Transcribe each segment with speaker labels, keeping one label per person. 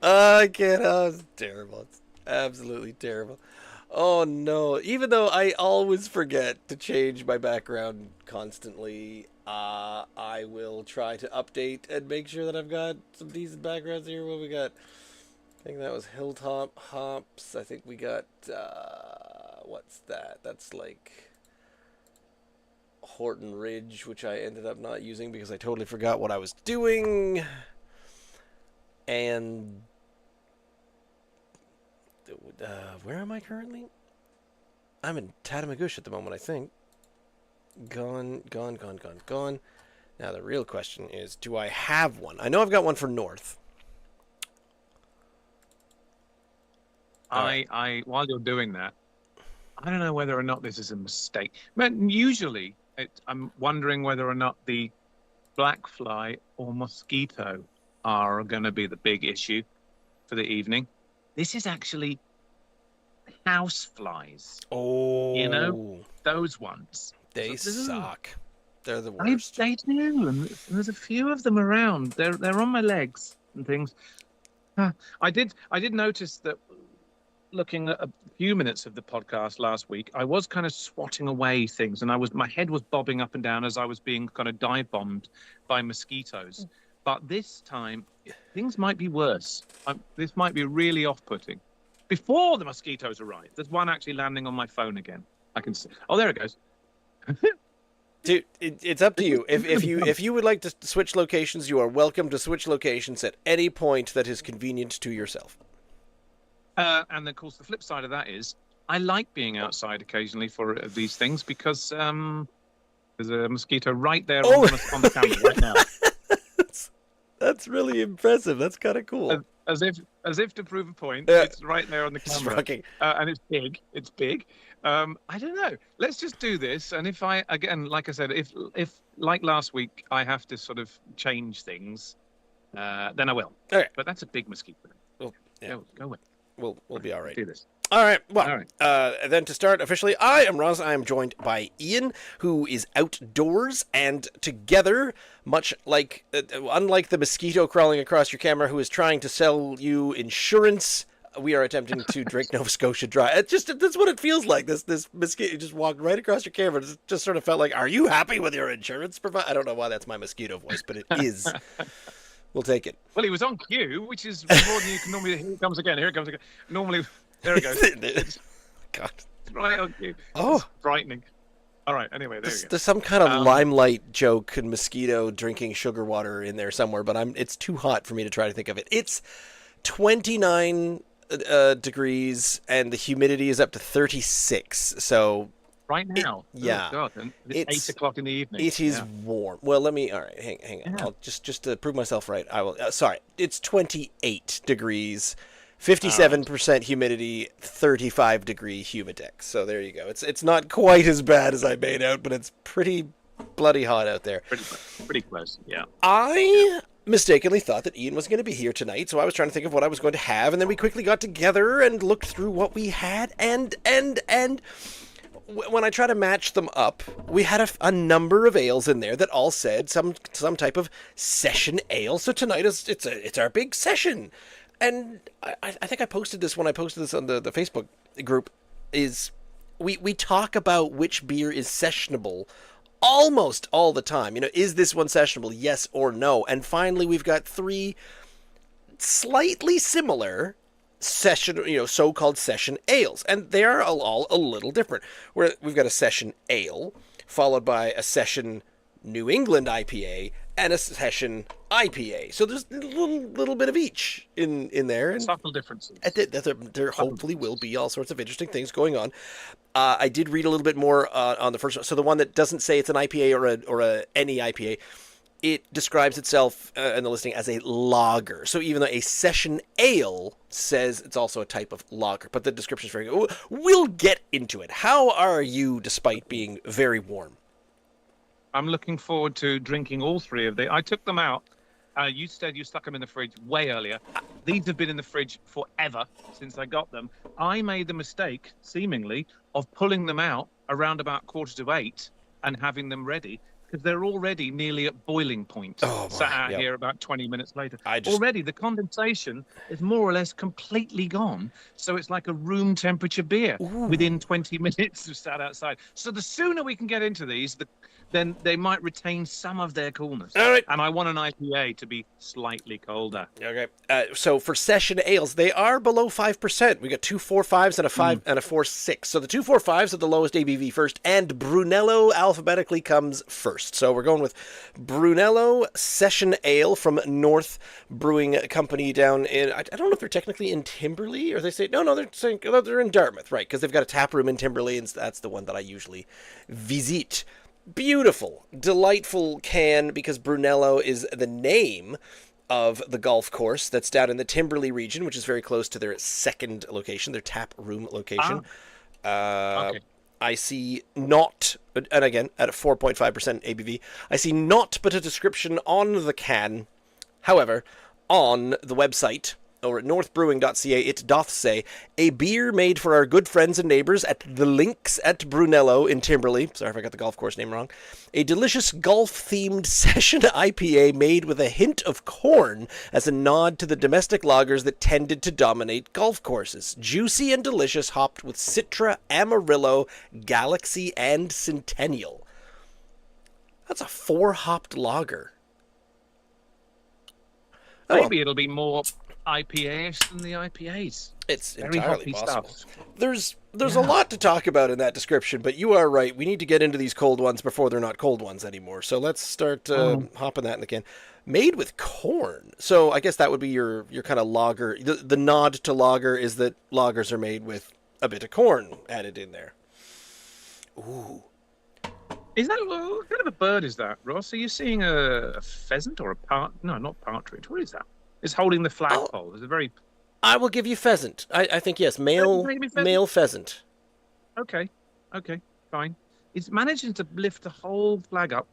Speaker 1: I can't. Oh, it's terrible. It's absolutely terrible. Oh no! Even though I always forget to change my background constantly, I will try to update and make sure that I've got some decent backgrounds here. What we got? I think that was Hilltop Hops. I think we got what's that? That's like Horton Ridge, which I ended up not using because I totally forgot what I was doing. And where am I currently? I'm in Tatamagouche at the moment, I think. Gone, gone, gone, gone, gone. Now the real question is, do I have one? I know I've got one for North. All right.
Speaker 2: I while you're doing that, I don't know whether or not this is a mistake. But usually, I'm wondering whether or not the black fly or mosquito are going to be the big issue for the evening. This is actually house flies.
Speaker 1: Oh,
Speaker 2: You know, those ones.
Speaker 1: they
Speaker 2: So,
Speaker 1: suck. They're the
Speaker 2: They,
Speaker 1: worst.
Speaker 2: they do, and there's a few of them around. They're on my legs and things. I did notice that looking at a few minutes of the podcast last week, I was kind of swatting away things, and my head was bobbing up and down as I was being kind of dive bombed by mosquitoes. But this time, things might be worse. This might be really off-putting. Before the mosquitoes arrive, there's one actually landing on my phone again. I can see. Oh, there it goes.
Speaker 1: Dude, it's up to you. If you would like to switch locations, you are welcome to switch locations at any point that is convenient to yourself.
Speaker 2: And of course, the flip side of that is I like being outside occasionally for these things because there's a mosquito right there on the camera right now.
Speaker 1: That's really impressive. That's kind of cool.
Speaker 2: As if to prove a point, it's right there on the camera, and it's big. It's big. I don't know. Let's just do this, and if I again, like I said, if like last week, I have to sort of change things, then I will.
Speaker 1: All right.
Speaker 2: But that's a big mosquito.
Speaker 1: Well, yeah.
Speaker 2: Go away.
Speaker 1: We'll be all right.
Speaker 2: Do this.
Speaker 1: All right. Well, then to start officially, I am Ross. I am joined by Ian, who is outdoors, and together, much like, unlike the mosquito crawling across your camera who is trying to sell you insurance, we are attempting to drink Nova Scotia Dry. That's what it feels like. This mosquito just walked right across your camera. It just sort of felt like, are you happy with your insurance provider? I don't know why that's my mosquito voice, but it is. We'll take it.
Speaker 2: Well, he was on cue, which is more than you can normally. Here it comes again. Here it comes again. Normally, there it goes.
Speaker 1: God.
Speaker 2: It's right on cue.
Speaker 1: Oh,
Speaker 2: it's frightening. All right. Anyway, there you go.
Speaker 1: There's some kind of limelight joke and mosquito drinking sugar water in there somewhere, but it's too hot for me to try to think of it. It's 29 degrees, and the humidity is up to 36. So.
Speaker 2: Right now,
Speaker 1: yeah,
Speaker 2: oh God, and it's 8 o'clock in the evening.
Speaker 1: It is warm. Well, let me. All right, hang on. Yeah. I'll just to prove myself right. I will. Sorry, it's 28 degrees, 57% humidity, 35-degree humidex. So there you go. It's not quite as bad as I made out, but it's pretty bloody hot out there.
Speaker 2: Pretty close. Yeah.
Speaker 1: I mistakenly thought that Ian was going to be here tonight, so I was trying to think of what I was going to have, and then we quickly got together and looked through what we had, and. When I try to match them up, we had a number of ales in there that all said some type of session ale. So tonight it's our big session, and I think I posted this when I posted this on the Facebook group. Is we talk about which beer is sessionable almost all the time. You know, is this one sessionable? Yes or no? And finally, we've got 3 slightly similar so-called session ales, and they are all a little different. We've got a session ale, followed by a session New England IPA, and a session IPA. So there's a little bit of each in there. And
Speaker 2: subtle differences.
Speaker 1: There hopefully will be all sorts of interesting things going on. I did read a little bit more on the first one. So the one that doesn't say it's an IPA or a NEIPA, it describes itself in the listing as a lager. So even though a session ale says it's also a type of lager, but the description is very good. We'll get into it. How are you, despite being very warm?
Speaker 2: I'm looking forward to drinking all 3 of them. I took them out. You said you stuck them in the fridge way earlier. These have been in the fridge forever since I got them. I made the mistake, seemingly, of pulling them out around about 7:45 and having them ready. because they're already nearly at boiling point.
Speaker 1: Oh, my,
Speaker 2: Sat out
Speaker 1: yep.
Speaker 2: here about 20 minutes later.
Speaker 1: I just-
Speaker 2: Already the condensation is more or less completely gone. So it's like a room temperature beer within 20 minutes of sat outside. So the sooner we can get into these, then they might retain some of their coolness.
Speaker 1: All right.
Speaker 2: And I want an IPA to be slightly colder.
Speaker 1: Okay. So for session ales, they are below 5%. We got 2 4.5s and a 5 and a 4.6. So the 2 4.5s are the lowest ABV first, and Brunello alphabetically comes first. So we're going with Brunello Session Ale from North Brewing Company down in, I don't know if they're technically in Timberley, or they say, no, they're saying they're in Dartmouth, right? Because they've got a tap room in Timberley, and that's the one that I usually visit. Beautiful, delightful can, because Brunello is the name of the golf course that's down in the Timberley region, which is very close to their second location, their tap room location.
Speaker 2: Okay.
Speaker 1: I see not, and again, at a 4.5% ABV, I see not but a description on the can. However, on the website, or at northbrewing.ca, it doth say, a beer made for our good friends and neighbors at the Links at Brunello in Timberley. Sorry if I got the golf course name wrong. A delicious golf-themed session IPA made with a hint of corn as a nod to the domestic lagers that tended to dominate golf courses. Juicy and delicious, hopped with Citra, Amarillo, Galaxy, and Centennial. That's a 4-hopped lager.
Speaker 2: Maybe it'll be more IPA-ish than the IPAs.
Speaker 1: It's
Speaker 2: Very
Speaker 1: entirely
Speaker 2: hoppy
Speaker 1: possible.
Speaker 2: stuff.
Speaker 1: There's a lot to talk about in that description, but you are right. We need to get into these cold ones before they're not cold ones anymore. So let's start hopping that in the can. Made with corn. So I guess that would be your kind of lager. The nod to lager is that lagers are made with a bit of corn added in there. Ooh.
Speaker 2: Is that what kind of a bird is that, Ross? Are you seeing a pheasant or no, not partridge. What is that? It's holding the flagpole. It's a very...
Speaker 1: I will give you pheasant. I think, yes, male pheasant.
Speaker 2: Okay, fine. It's managing to lift the whole flag up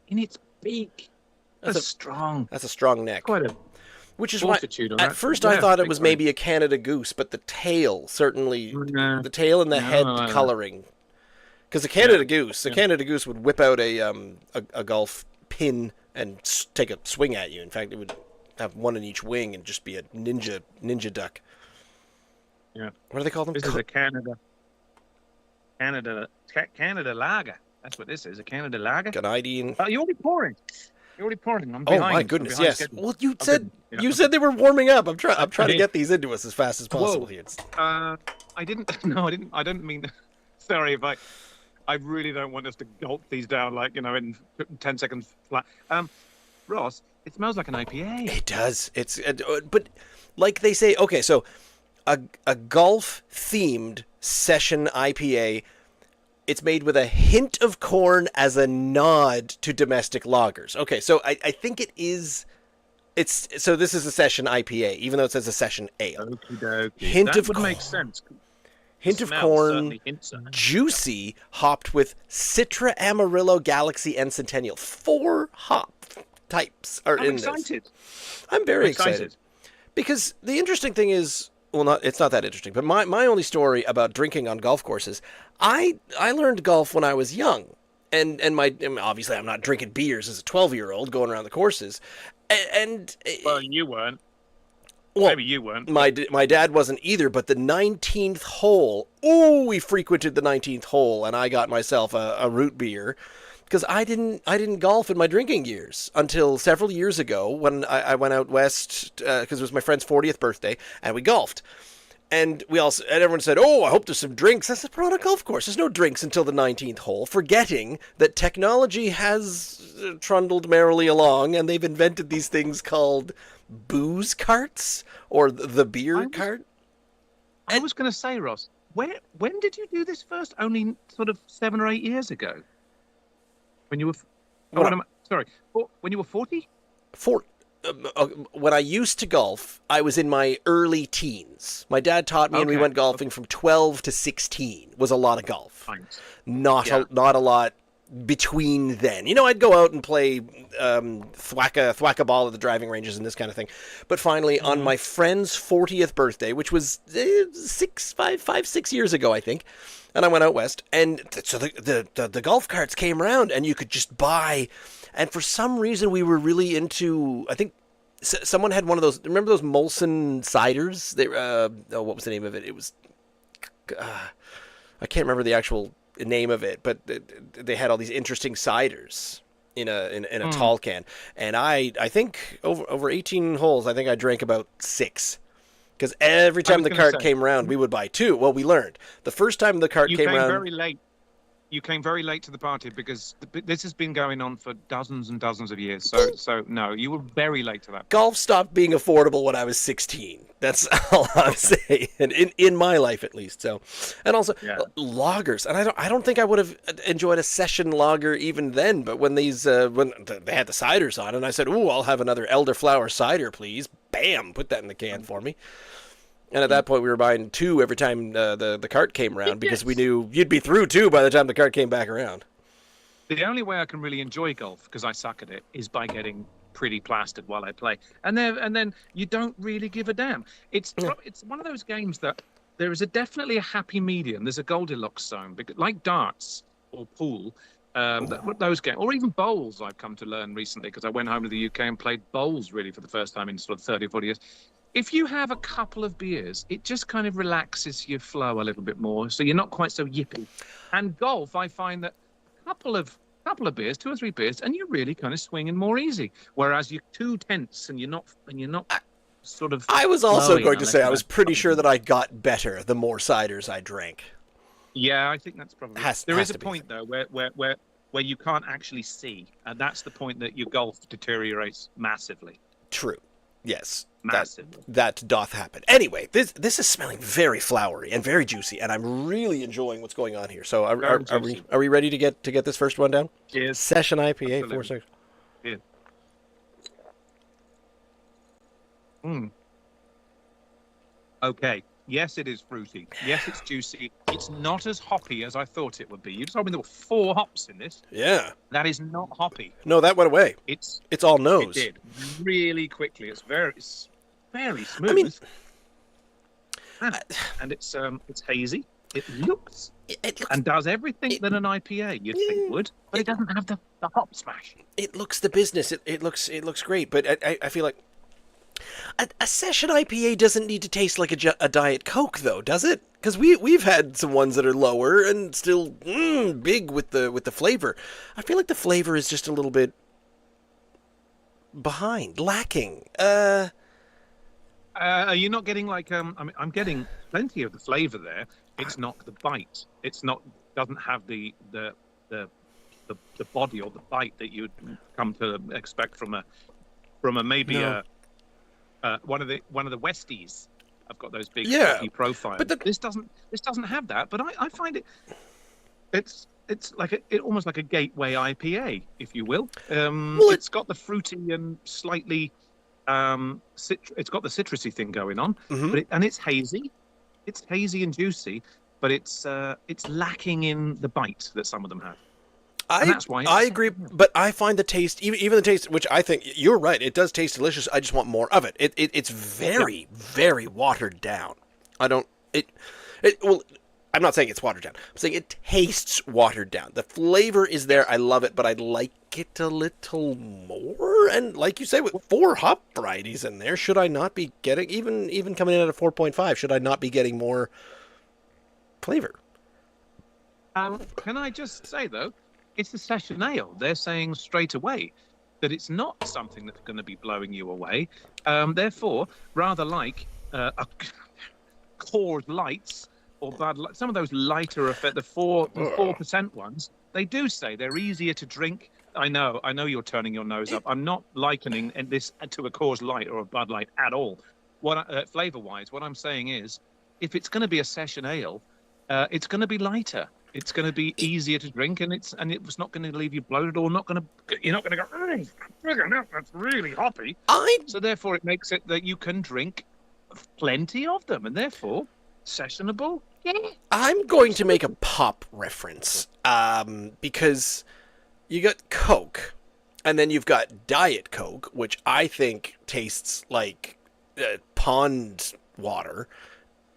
Speaker 2: in its beak. That's strong.
Speaker 1: That's a strong neck.
Speaker 2: Quite a
Speaker 1: Which is why,
Speaker 2: fortitude on
Speaker 1: at
Speaker 2: that.
Speaker 1: first
Speaker 2: Yeah,
Speaker 1: I thought it
Speaker 2: big
Speaker 1: was
Speaker 2: time.
Speaker 1: maybe a Canada goose, but the tail, certainly,
Speaker 2: No.
Speaker 1: the tail and the head
Speaker 2: No.
Speaker 1: coloring. Because the Canada goose would whip out a golf pin and take a swing at you. In fact, it would have one in each wing and just be a ninja duck.
Speaker 2: Yeah.
Speaker 1: What do they call them?
Speaker 2: This is a Canada lager. That's what this is, a Canada lager.
Speaker 1: Canadian.
Speaker 2: You're already pouring. I'm
Speaker 1: Oh
Speaker 2: behind.
Speaker 1: my
Speaker 2: I'm
Speaker 1: goodness,
Speaker 2: behind
Speaker 1: yes.
Speaker 2: schedule.
Speaker 1: Well, you
Speaker 2: Okay,
Speaker 1: said
Speaker 2: yeah.
Speaker 1: you said they were warming up. I'm trying to
Speaker 2: did.
Speaker 1: get these into us as fast as possible
Speaker 2: Whoa.
Speaker 1: here.
Speaker 2: I didn't. No, I didn't. I don't mean. Sorry if I really don't want us to gulp these down like in 10 seconds flat. Ross, it smells like an IPA.
Speaker 1: It does. It's but like they say, okay, so a golf themed session IPA. It's made with a hint of corn as a nod to domestic lagers. Okay, so I think it is. So this is a session IPA, even though it says a session ale.
Speaker 2: Okey-dokey.
Speaker 1: Hint
Speaker 2: that
Speaker 1: of
Speaker 2: would make
Speaker 1: corn.
Speaker 2: sense.
Speaker 1: Hint of
Speaker 2: Smell
Speaker 1: corn,
Speaker 2: certainly hints at it.
Speaker 1: juicy, hopped with Citra, Amarillo, Galaxy, and Centennial. 4 hop types are
Speaker 2: I'm
Speaker 1: in
Speaker 2: excited.
Speaker 1: this. I'm very excited. Because the interesting thing is, well, it's not that interesting, but my only story about drinking on golf courses, I learned golf when I was young. And obviously I'm not drinking beers as a 12-year-old going around the courses.
Speaker 2: Well, you weren't.
Speaker 1: Well,
Speaker 2: Maybe you weren't.
Speaker 1: My dad wasn't either, but the 19th hole, we frequented the 19th hole, and I got myself a root beer, because I didn't golf in my drinking years until several years ago when I went out west, because it was my friend's 40th birthday, and we golfed. And everyone said, I hope there's some drinks. I said, we're on a golf course. There's no drinks until the 19th hole, forgetting that technology has trundled merrily along, and they've invented these things called booze carts, or the beer cart.
Speaker 2: I was going to say, Ross, when did you do this first? Only sort of 7 or 8 years ago? When you were... when you were 40?
Speaker 1: When I used to golf, I was in my early teens. My dad taught me, and we went golfing from 12 to 16. Was a lot of golf.
Speaker 2: Thanks.
Speaker 1: Not a lot between then. You know, I'd go out and play thwack a ball at the driving ranges and this kind of thing. But finally, on my friend's 40th birthday, which was 6 years ago, I think, and I went out west, and so the golf carts came around, and you could just buy. And for some reason, we were really into, I think, someone had one of those. Remember those Molson ciders? They what was the name of it? It was I can't remember the actual name of it, but they had all these interesting ciders in a tall can. And I think over 18 holes, I think I drank about 6. Because every time the cart came around, we would buy 2. Well, we learned the first time the cart came around.
Speaker 2: Very late. You came very late to the party because this has been going on for dozens and dozens of years. So no, you were very late to that.
Speaker 1: Golf stopped being affordable when I was 16. That's all I'm saying, in my life at least. So, and also lagers, and I don't think I would have enjoyed a session lager even then. But when they had the ciders on, and I said, "Ooh, I'll have another elderflower cider, please." Bam, put that in the can for me. And at that point, we were buying 2 every time the cart came around because we knew you'd be through 2 by the time the cart came back around.
Speaker 2: The only way I can really enjoy golf, because I suck at it, is by getting pretty plastered while I play. And then you don't really give a damn. It's one of those games that there is definitely a happy medium. There's a Goldilocks zone, like darts or pool. Those games, or even bowls, I've come to learn recently because I went home to the UK and played bowls really for the first time in sort of 30 or 40 years. If you have a couple of beers, it just kind of relaxes your flow a little bit more, so you're not quite so yippy. And golf, I find that a couple of beers, 2 or 3 beers, and you're really kind of swinging more easy. Whereas you're too tense and you're not sort of.
Speaker 1: I was also going to say I was pretty sure that I got better the more ciders I drank.
Speaker 2: Yeah, I think that's probably. There is a point though where you can't actually see, and that's the point that your golf deteriorates massively.
Speaker 1: True. Yes.
Speaker 2: Massively.
Speaker 1: That doth happen. Anyway, this is smelling very flowery and very juicy, and I'm really enjoying what's going on here. So are we ready to get this first one down?
Speaker 2: Cheers.
Speaker 1: Session IPA 4.6.
Speaker 2: Yeah. Okay. Yes, it is fruity. Yes, it's juicy. It's not as hoppy as I thought it would be. You told me there were 4 hops in this.
Speaker 1: Yeah.
Speaker 2: That is not hoppy.
Speaker 1: No, that went away. It's all nose.
Speaker 2: It did really quickly. It's very smooth.
Speaker 1: I mean,
Speaker 2: and it's hazy. It looks and does everything that an IPA you'd think would, but it doesn't have the hop smash.
Speaker 1: It looks the business. It looks great, but I feel like a session IPA doesn't need to taste like a Diet Coke, though, does it? Because we've had some ones that are lower and still big with the flavor. I feel like the flavor is just a little bit behind, lacking.
Speaker 2: Are you not getting like I'm getting plenty of the flavor there. It's not the bite. Doesn't have the body or the bite that you'd come to expect from a maybe no. One of the Westies. I've got those big profiles. But this doesn't have that. But I find it's like almost like a gateway IPA, if you will. It's got the fruity and slightly it's got the citrusy thing going on, but it's hazy. It's hazy and juicy, but it's lacking in the bite that some of them have. That's why
Speaker 1: I agree, but I find the taste, even the taste, which I think you're right, it does taste delicious. I just want more of it. It's very, very watered down. Well, I'm not saying it's watered down. I'm saying it tastes watered down. The flavor is there. I love it, but I'd like it a little more. And like you say, with 4 hop varieties in there, should I not be getting, even coming in at a 4.5, should I not be getting more flavor?
Speaker 2: Can I just say, though, it's a session ale. They're saying straight away that it's not something that's going to be blowing you away. Therefore, rather like Coors Lights or Bud Light, some of those lighter effect, the 4% ones, they do say they're easier to drink. I know you're turning your nose up. I'm not likening this to a Coors Light or a Bud Light at all. Flavor-wise, what I'm saying is, if it's going to be a session ale, it's going to be lighter. It's going to be easier to drink, and it's not going to leave you bloated, or you're not going to go, that's really hoppy. So therefore, it makes it that you can drink plenty of them, and therefore sessionable. Yeah.
Speaker 1: I'm going to make a pop reference because you got Coke, and then you've got Diet Coke, which I think tastes like pond water,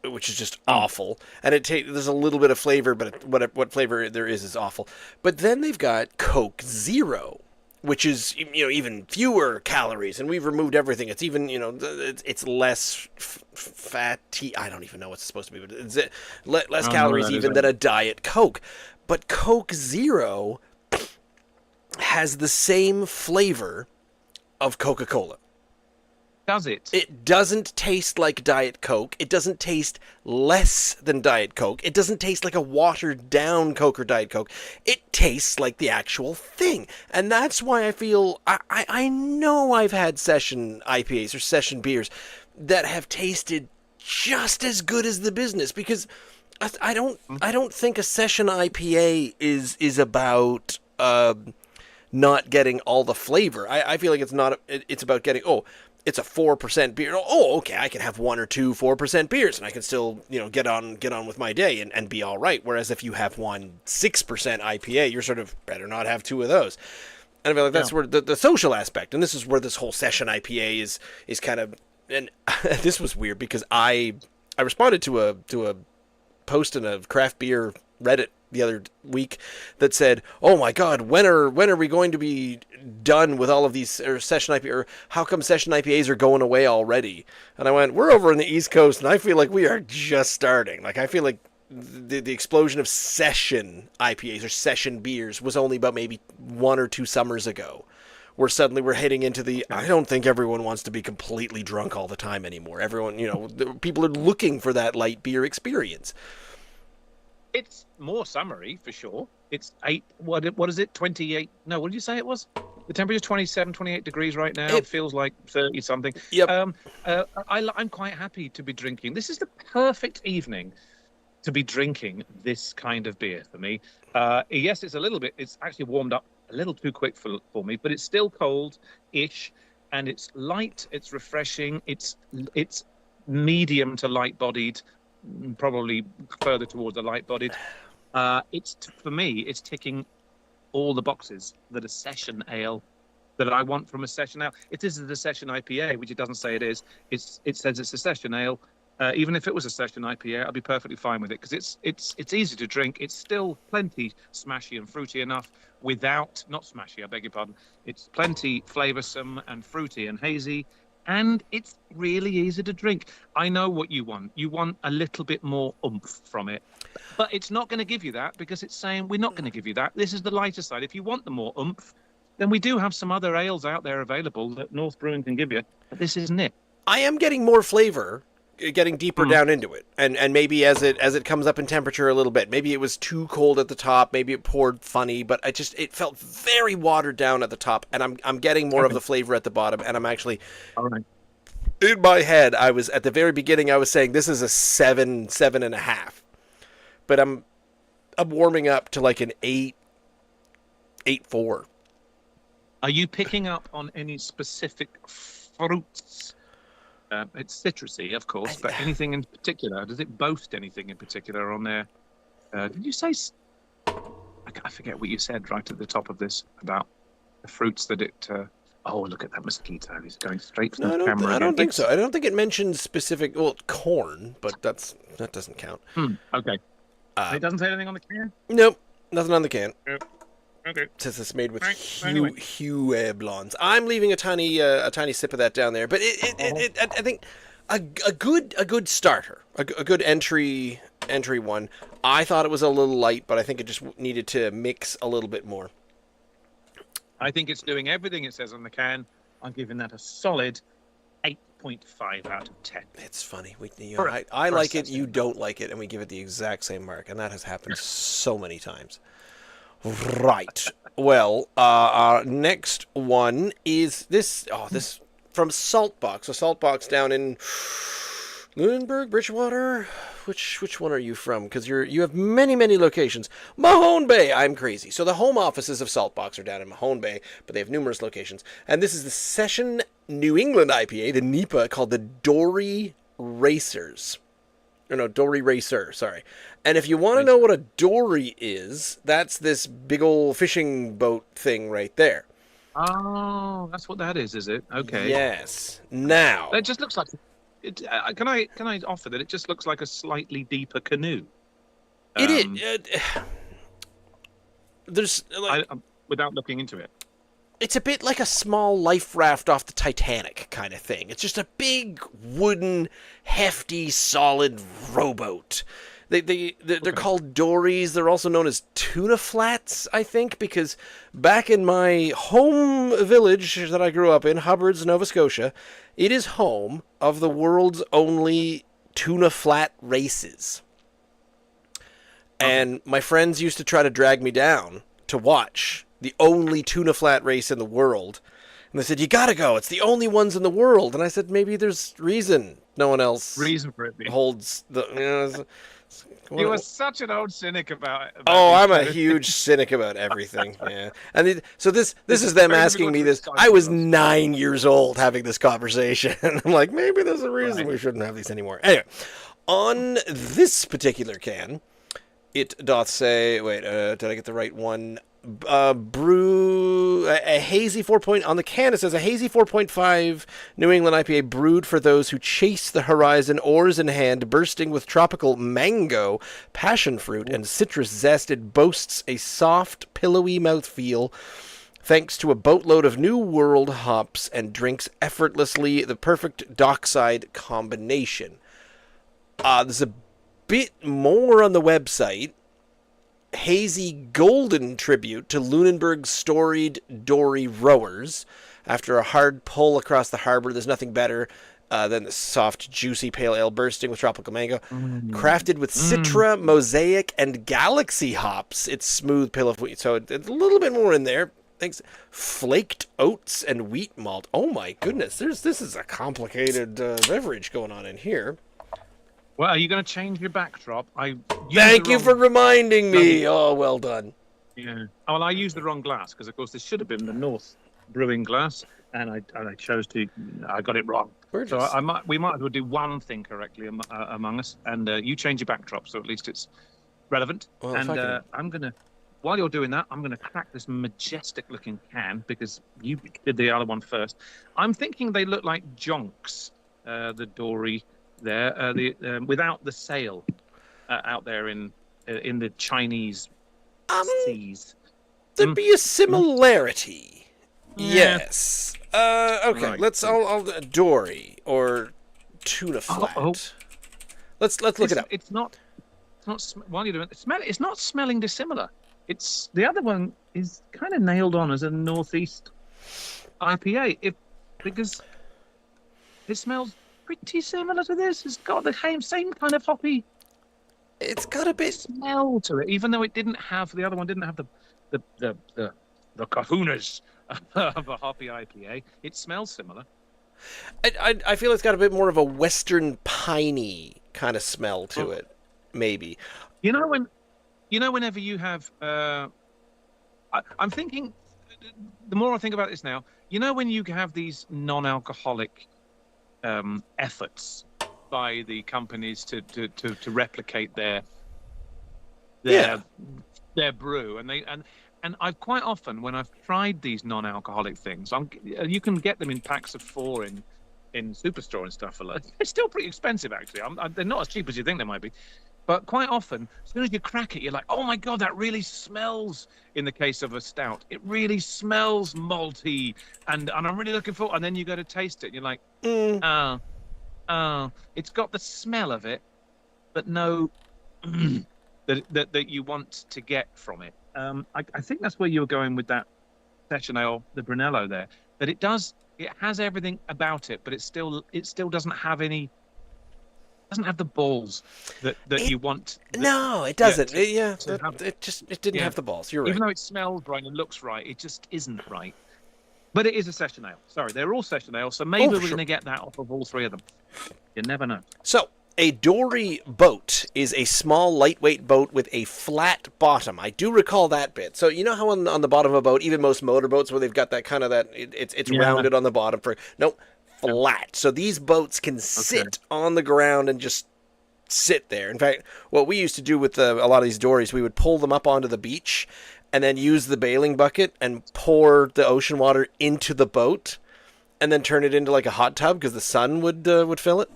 Speaker 1: which is just awful. And there's a little bit of flavor, but what flavor there is awful. But then they've got Coke Zero, which is even fewer calories, and we've removed everything. It's even it's less fatty. I don't even know what it's supposed to be, but it's less calories even than a Diet Coke. But Coke Zero has the same flavor of Coca-Cola.
Speaker 2: Does it?
Speaker 1: It doesn't taste like Diet Coke. It doesn't taste less than Diet Coke. It doesn't taste like a watered down Coke or Diet Coke. It tastes like the actual thing. And that's why I feel, I know I've had session IPAs or session beers that have tasted just as good as the business, because I don't think a session IPA is about not getting all the flavor. I feel like it's about getting, it's a 4% beer. Oh, okay, I can have 1 or 2 4% beers and I can still, get on with my day and be all right. Whereas if you have 1 6% IPA, you're sort of better not have 2 of those. And I feel like that's where the social aspect, and this is where this whole session IPA is kind of, and this was weird because I responded to a post in a craft beer Reddit the other week that said, "Oh my God, when are we going to be done with all of these session IPA? Or how come session IPAs are going away already?" And I went, "We're over on the East Coast, and I feel like we are just starting. Like I feel like the explosion of session IPAs or session beers was only about maybe 1 or 2 summers ago." Where suddenly we're heading into I don't think everyone wants to be completely drunk all the time anymore. Everyone, people are looking for that light beer experience.
Speaker 2: It's more summery for sure. It's what is it? 28. No, what did you say it was? The temperature's 27, 28 degrees right now. It feels like 30 something.
Speaker 1: Yep.
Speaker 2: I'm quite happy to be drinking. This is the perfect evening to be drinking this kind of beer for me. Yes, it's actually warmed up a little too quick for me, but it's still cold-ish, and it's light, it's refreshing, it's medium to light-bodied, probably further towards the light-bodied. For me, it's ticking all the boxes that a session ale that I want from a session ale. It isn't a session IPA, which it doesn't say it is. It says it's a session ale. Even if it was a session IPA, I'd be perfectly fine with it because it's easy to drink. It's still plenty smashy and fruity enough not smashy, I beg your pardon. It's plenty flavoursome and fruity and hazy, and it's really easy to drink. I know what you want. You want a little bit more oomph from it, but it's not going to give you that because it's saying we're not going to give you that. This is the lighter side. If you want the more oomph, then we do have some other ales out there available that North Brewing can give you, but this isn't it.
Speaker 1: I am getting more flavor, getting deeper down into it, and maybe as it comes up in temperature a little bit, maybe it was too cold at the top, maybe it poured funny, but it felt very watered down at the top, and I'm getting more of the flavor at the bottom, and I'm actually,
Speaker 2: all right.
Speaker 1: In my head, I was at the very beginning, I was saying this is a 7.5, but I'm warming up to like an 8.4.
Speaker 2: Are you picking up on any specific fruits? It's citrusy, of course, but anything in particular? Does it boast anything in particular on there? Did you say? I forget what you said right at the top of this about the fruits that it. Oh, look at that mosquito! He's going straight from the camera.
Speaker 1: I don't think so. I don't think it mentions specific. Well, corn, but that doesn't count.
Speaker 2: Okay. It doesn't say anything on the can.
Speaker 1: Nope, nothing on the can.
Speaker 2: Yep. Okay.
Speaker 1: It says it's made with
Speaker 2: Anyway.
Speaker 1: Hue blondes. I'm leaving a tiny sip of that down there, but I think a good starter, a good entry one. I thought it was a little light, but I think it just needed to mix a little bit more.
Speaker 2: I think it's doing everything it says on the can. I'm giving that a solid 8.5 out of 10.
Speaker 1: It's funny. I like it, you don't like it, and we give it the exact same mark, and that has happened so many times. Right. Well, our next one is this from Saltbox. So Saltbox down in Lunenburg, Bridgewater. Which one are you from? Because you have many locations. Mahone Bay. I'm crazy. So the home offices of Saltbox are down in Mahone Bay, but they have numerous locations. And this is the Session New England IPA, the NEIPA, called the Dory Racers. Or no, Dory Racer, sorry. And if you want to
Speaker 2: Racer.
Speaker 1: know what a dory is, that's this big old fishing boat thing right there.
Speaker 2: Oh, that's what that is it? Okay.
Speaker 1: Yes. Now,
Speaker 2: That just looks like it. Can I offer that? It just looks like a slightly deeper canoe.
Speaker 1: it is.
Speaker 2: Um,
Speaker 1: There's like
Speaker 2: without looking into it.
Speaker 1: it's a bit like a small life raft off the Titanic kind of thing. It's just a big wooden, hefty, solid rowboat. They're called dories. They're also known as tuna flats, I think, because back in my home village that I grew up in, Hubbards, Nova Scotia, it is home of the world's only tuna flat races. And my friends used to try to drag me down to watch the only tuna flat race in the world. And they said, you gotta go. It's the only ones in the world. And I said, maybe there's reason no one else
Speaker 2: Reason for it being.
Speaker 1: holds the...
Speaker 2: You were such an old cynic about it.
Speaker 1: Oh, I'm a huge cynic about everything. Yeah, and so this is them asking me this. I was 9 years old having this conversation. I'm like, maybe there's a reason we shouldn't have these anymore. Anyway, on this particular can, it doth say. Wait, did I get the right one? Brew a hazy 4 on the can. It says a hazy 4.5 New England IPA brewed for those who chase the horizon, oars in hand, bursting with tropical mango, passion fruit, and citrus zest. It boasts a soft, pillowy mouthfeel thanks to a boatload of New World hops and drinks effortlessly. The perfect dockside combination. There's a bit more on the website. Hazy golden tribute to Lunenburg's storied dory rowers. After a hard pull across the harbor, there's nothing better than the soft, juicy pale ale bursting with tropical mango. Crafted with Citra, Mosaic, and Galaxy hops. It's smooth pill of wheat. So it's a little bit more in there. Thanks. Flaked oats and wheat malt. Oh my goodness. This is a complicated beverage going on in here.
Speaker 2: Well, are you going to change your backdrop?
Speaker 1: Thank you for reminding me. Oh, well done.
Speaker 2: Yeah. Oh, well, I used the wrong glass because, of course, this should have been the North Brewing glass, and I chose to. I got it wrong. So we might as well do one thing correctly among us, and you change your backdrop so at least it's relevant.
Speaker 1: Well,
Speaker 2: and I'm gonna. While you're doing that, I'm going to crack this majestic-looking can because you did the other one first. I'm thinking they look like jonks, the dory. There, without the sail out there in the Chinese seas.
Speaker 1: There'd be a similarity.
Speaker 2: Yeah.
Speaker 1: Yes. Okay.
Speaker 2: Right.
Speaker 1: Let's. I'll dory or tuna flat. Let's look it up.
Speaker 2: It's not. While you're doing it, it's not smelling dissimilar. It's the other one is kind of nailed on as a Northeast IPA. Because it smells pretty similar to this. It's got the same kind of hoppy.
Speaker 1: It's got a bit
Speaker 2: smell to it, even though it didn't have the other one didn't have the kahunas of a hoppy IPA. It smells similar.
Speaker 1: I feel it's got a bit more of a Western piney kind of smell to it, maybe.
Speaker 2: Whenever you have, I'm thinking. The more I think about this now, when you have these non-alcoholic efforts by the companies to replicate their brew, and I've quite often when I've tried these non-alcoholic things, you can get them in packs of 4 in Superstore and stuff. It's still pretty expensive actually. They're not as cheap as you think they might be. But quite often, as soon as you crack it, you're like, oh my God, that really smells, in the case of a stout, it really smells malty. And I'm really looking for, and then you go to taste it, and you're like, it's got the smell of it, but no, that you want to get from it. I think that's where you were going with that session ale, the Brunello there, that it has everything about it, but it still doesn't have the balls that you want.
Speaker 1: No, it doesn't. It didn't have the balls. You're right.
Speaker 2: Even though it smells right and looks right, it just isn't right. But it is a session ale. Sorry, they're all session ale, so maybe we're going to get that off of all 3 of them. You never know.
Speaker 1: So, a dory boat is a small, lightweight boat with a flat bottom. I do recall that bit. So, you know how on the bottom of a boat, even most motorboats, where they've got that kind of it's rounded on the bottom flat. So these boats can sit on the ground and just sit there. In fact, what we used to do with a lot of these dories, we would pull them up onto the beach and then use the bailing bucket and pour the ocean water into the boat and then turn it into like a hot tub because the sun would fill it.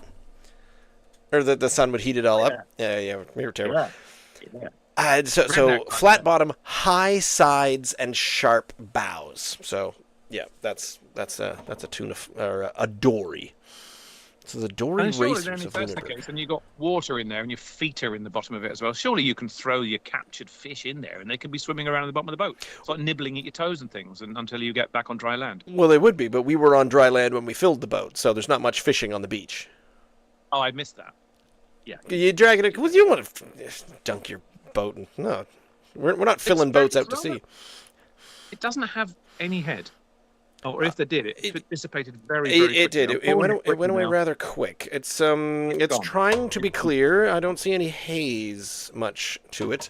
Speaker 1: Or the sun would heat it all up. Yeah, we were terrible. So flat bottom, high sides, and sharp bows. So yeah, that's a tuna or a dory. So the Dory Racer.
Speaker 2: If that's the case, and you've got water in there, and your feet are in the bottom of it as well. Surely you can throw your captured fish in there, and they can be swimming around in the bottom of the boat. It's like nibbling at your toes and things, until you get back on dry land.
Speaker 1: Well, they would be, but we were on dry land when we filled the boat, so there's not much fishing on the beach.
Speaker 2: Oh, I missed that. Yeah.
Speaker 1: You drag it. Well, you don't want to dunk your boat. No, we're not filling boats out to sea.
Speaker 2: It doesn't have any head. Or if they did, it dissipated very
Speaker 1: quickly.
Speaker 2: It
Speaker 1: did. It went away rather quick. It's trying to be clear. I don't see any haze much to it.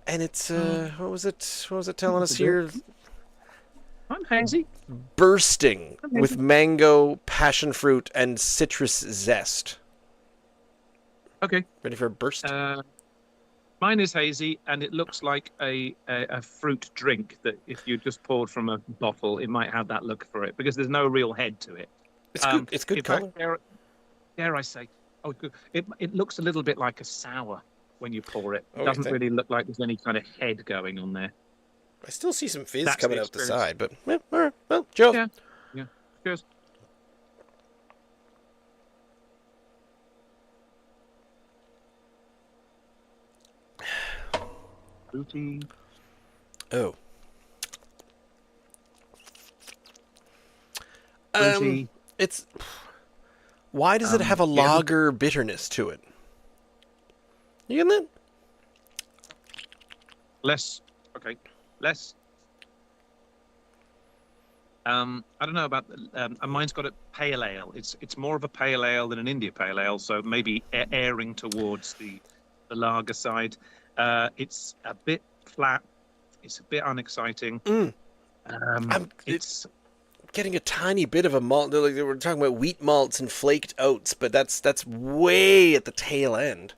Speaker 1: And it's what was it telling us here?
Speaker 2: I'm hazy.
Speaker 1: Bursting with mango, passion fruit, and citrus zest.
Speaker 2: Okay.
Speaker 1: Ready for a burst?
Speaker 2: Mine is hazy, and it looks like a fruit drink that if you just poured from a bottle, it might have that look for it, because there's no real head to it.
Speaker 1: It's good. It's good color.
Speaker 2: Dare I say? Oh, good. It looks a little bit like a sour when you pour it. It doesn't really look like there's any kind of head going on there.
Speaker 1: I still see some fizz coming out the side, but all right. Well, Joe.
Speaker 2: Yeah. Cheers. Fruity.
Speaker 1: Oh. It's. Why does it have a lager bitterness to it? You getting that?
Speaker 2: Less. Okay. Less. I don't know about. Mine's got a pale ale. It's more of a pale ale than an India pale ale, so maybe airing towards the lager side. It's a bit flat. It's a bit unexciting. It's
Speaker 1: getting a tiny bit of a malt. Like we're talking about wheat malts and flaked oats, but that's way at the tail end.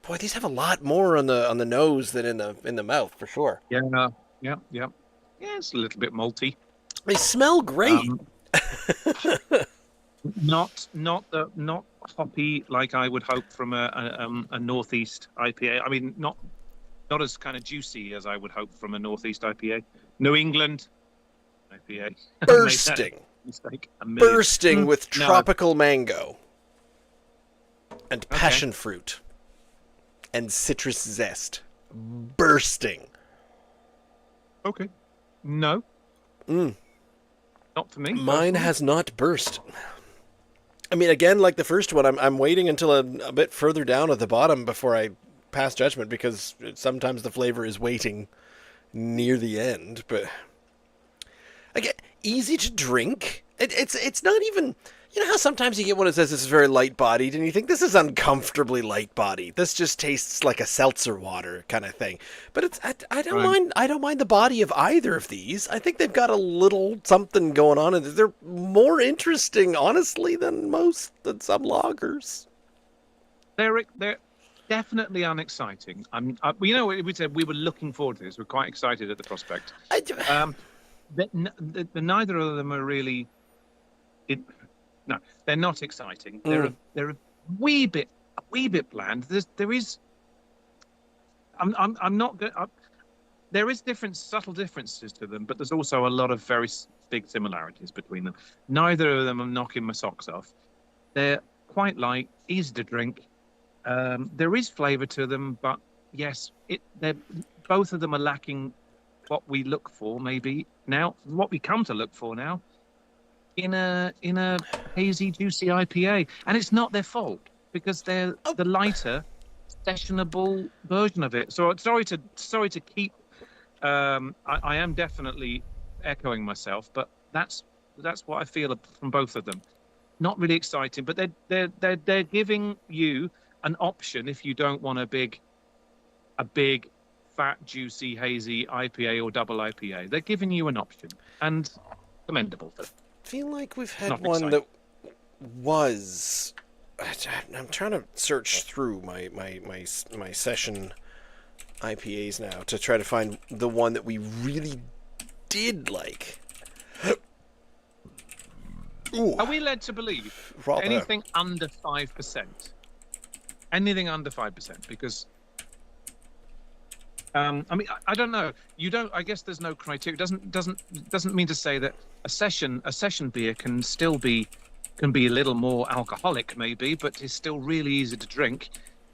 Speaker 1: Boy, these have a lot more on the nose than in the mouth for sure.
Speaker 2: Yeah. It's a little bit malty.
Speaker 1: They smell great.
Speaker 2: Not hoppy like I would hope from a Northeast IPA. I mean, not as kind of juicy as I would hope from a Northeast IPA. New England IPA.
Speaker 1: Bursting with tropical mango and passion fruit and citrus zest. Bursting.
Speaker 2: Okay. No. Not for me.
Speaker 1: Mine has not burst. I mean, again, like the first one, I'm waiting until a bit further down at the bottom before I pass judgment, because sometimes the flavor is waiting near the end. But again, easy to drink. It's not even. You know how sometimes you get one that says this is very light-bodied, and you think this is uncomfortably light-bodied. This just tastes like a seltzer water kind of thing. But I don't mind. I don't mind the body of either of these. I think they've got a little something going on, and they're more interesting, honestly, than some lagers.
Speaker 2: They're definitely unexciting. We said we were looking forward to this. We're quite excited at the prospect. Neither of them are really. No, they're not exciting. They're a wee bit bland. There is. I'm not good. There is subtle differences to them, but there's also a lot of very big similarities between them. Neither of them are knocking my socks off. They're quite light, easy to drink. There is flavour to them, but yes, both of them are lacking what we look for. Maybe now, what we come to look for now. In a hazy, juicy IPA, and it's not their fault because they're the lighter, sessionable version of it. So sorry to keep. I am definitely echoing myself, but that's what I feel from both of them. Not really exciting, but they're giving you an option if you don't want a big, fat, juicy, hazy IPA or double IPA. They're giving you an option, and commendable for them.
Speaker 1: I feel like we've had one that was I'm trying to search through my session IPAs now to try to find the one that we really did like. Ooh,
Speaker 2: Are we led to believe
Speaker 1: rather.
Speaker 2: anything under 5%? Anything under 5%? Because I mean, I don't know. You don't. I guess there's no criteria. Doesn't mean to say that a session beer can be a little more alcoholic, maybe, but is still really easy to drink,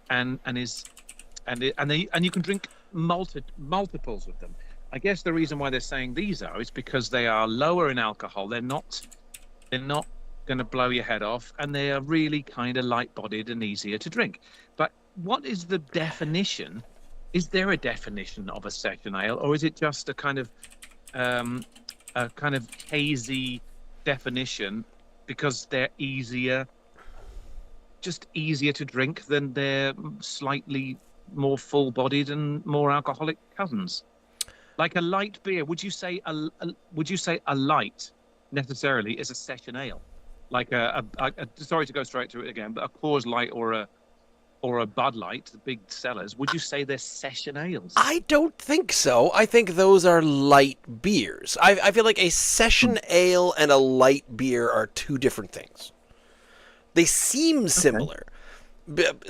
Speaker 2: and you can drink multiples of them. I guess the reason why they're saying these is because they are lower in alcohol. They're not going to blow your head off, and they are really kind of light-bodied and easier to drink. But what is the definition? Is there a definition of a session ale, or is it just a kind of hazy definition because they're just easier to drink than their slightly more full-bodied and more alcoholic cousins? Like a light beer, would you say a light necessarily is a session ale? Like sorry to go straight to it again, but a Coors Light or a Bud Light, the big sellers, would you say they're session ales?
Speaker 1: I don't think so. I think those are light beers. I feel like a session ale and a light beer are two different things. They seem similar.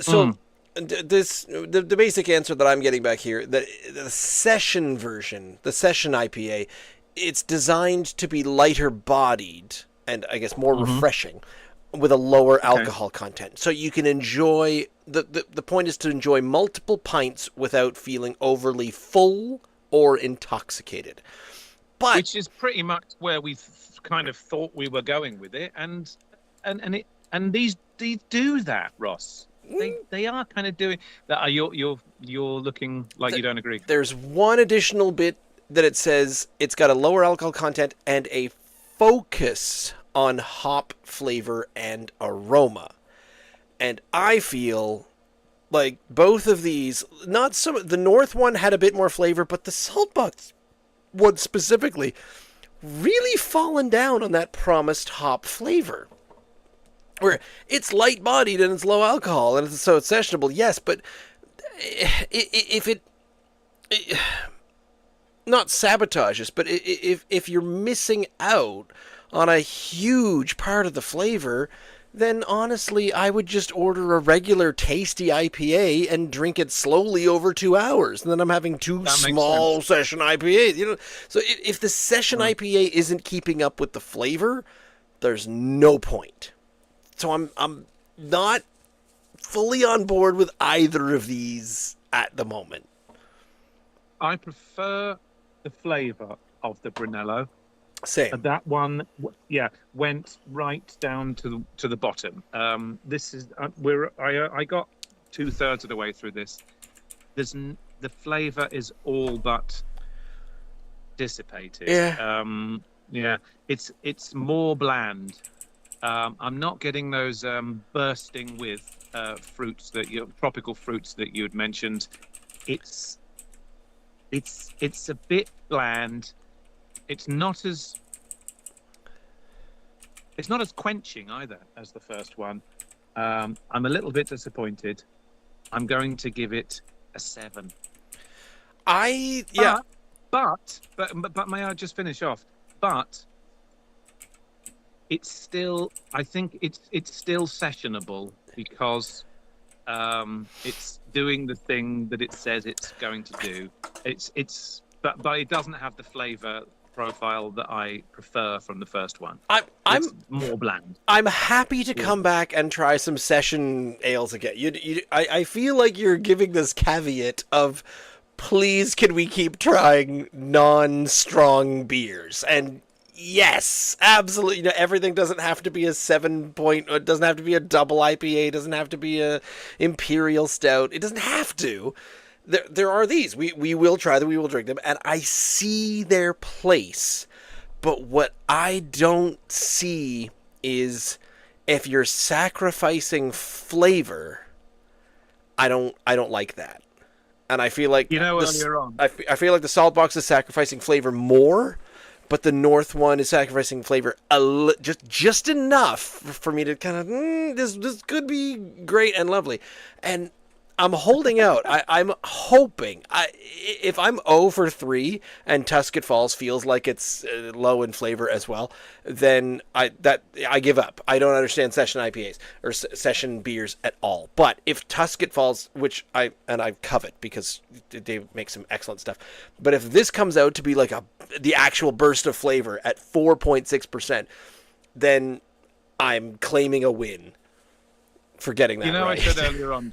Speaker 1: So the basic answer that I'm getting back here, the session version, the session IPA, it's designed to be lighter bodied and I guess more refreshing with a lower alcohol content. So you can enjoy, the point is to enjoy multiple pints without feeling overly full or intoxicated. But
Speaker 2: which is pretty much where we kind of thought we were going with it, and these do that, Ross. They are kind of doing that. You're looking like you don't agree.
Speaker 1: There's one additional bit that it says it's got a lower alcohol content and a focus on hop flavor and aroma. And I feel like both of these, the North one had a bit more flavor, but the Saltbox one specifically really fallen down on that promised hop flavor. Where it's light-bodied and it's low alcohol, and so it's sessionable, yes, but if it not sabotages, but if you're missing out on a huge part of the flavor, then honestly, I would just order a regular tasty IPA and drink it slowly over 2 hours, and then I'm having two small session IPAs. You know, so if the session IPA isn't keeping up with the flavor, there's no point. So I'm not fully on board with either of these at the moment.
Speaker 2: I prefer the flavor of the Brunello.
Speaker 1: Same.
Speaker 2: That one, went right down to the bottom. This is I got 2/3 of the way through this. The flavor is all but dissipated.
Speaker 1: Yeah.
Speaker 2: It's more bland. I'm not getting those bursting with fruits tropical fruits that you had mentioned. It's a bit bland. It's not as quenching either as the first one. I'm a little bit disappointed. I'm going to give it a 7. But may I just finish off? But it's still, I think it's still sessionable because it's doing the thing that it says it's going to do. But it doesn't have the flavor profile that I prefer from the first one. It's more bland.
Speaker 1: I'm happy to come back and try some session ales again. I feel like you're giving this caveat of, please, can we keep trying non-strong beers? And yes, absolutely. You know, everything doesn't have to be a 7 point. It doesn't have to be a double IPA. It doesn't have to be a imperial stout. It doesn't have to. There are these. We will try them. We will drink them, and I see their place. But what I don't see is if you're sacrificing flavor. I don't like that, and I feel like
Speaker 2: earlier on.
Speaker 1: I feel like the Saltbox is sacrificing flavor more. but the North one is sacrificing flavor just enough for me to kind of this could be great and lovely, and I'm holding out. I'm hoping. If I'm 0 for 3 and Tusket Falls feels like it's low in flavor as well, then I give up. I don't understand session IPAs or session beers at all. But if Tusket Falls, which I covet because they make some excellent stuff, but if this comes out to be like the actual burst of flavor at 4.6%, then I'm claiming a win for getting that right.
Speaker 2: I said earlier on,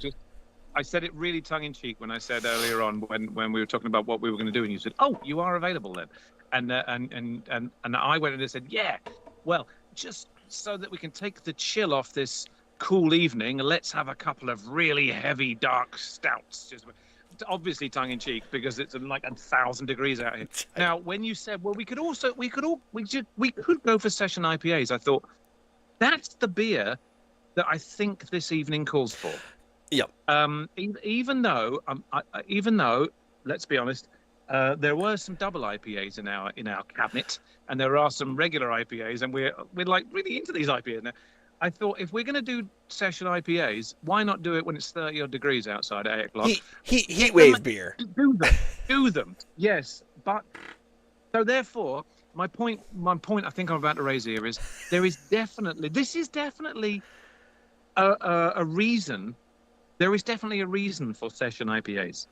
Speaker 2: I said it really tongue-in-cheek when I said earlier on when we were talking about what we were going to do, and you said, "Oh, you are available then," and I went and said, "Yeah, well, just so that we can take the chill off this cool evening, let's have a couple of really heavy dark stouts." Just obviously tongue-in-cheek because it's like 1,000 degrees out here. Now, when you said, "Well, we could go for session IPAs," I thought that's the beer that I think this evening calls for.
Speaker 1: Yep.
Speaker 2: Even though, let's be honest, there were some double IPAs in our cabinet, and there are some regular IPAs, and we're like really into these IPAs now. I thought if we're going to do session IPAs, why not do it when it's 30 odd degrees outside at 8 o'clock?
Speaker 1: Heat wave beer.
Speaker 2: Do them. Yes, but so therefore, my point I think I'm about to raise here is this is definitely a reason. There is definitely a reason for session IPAs.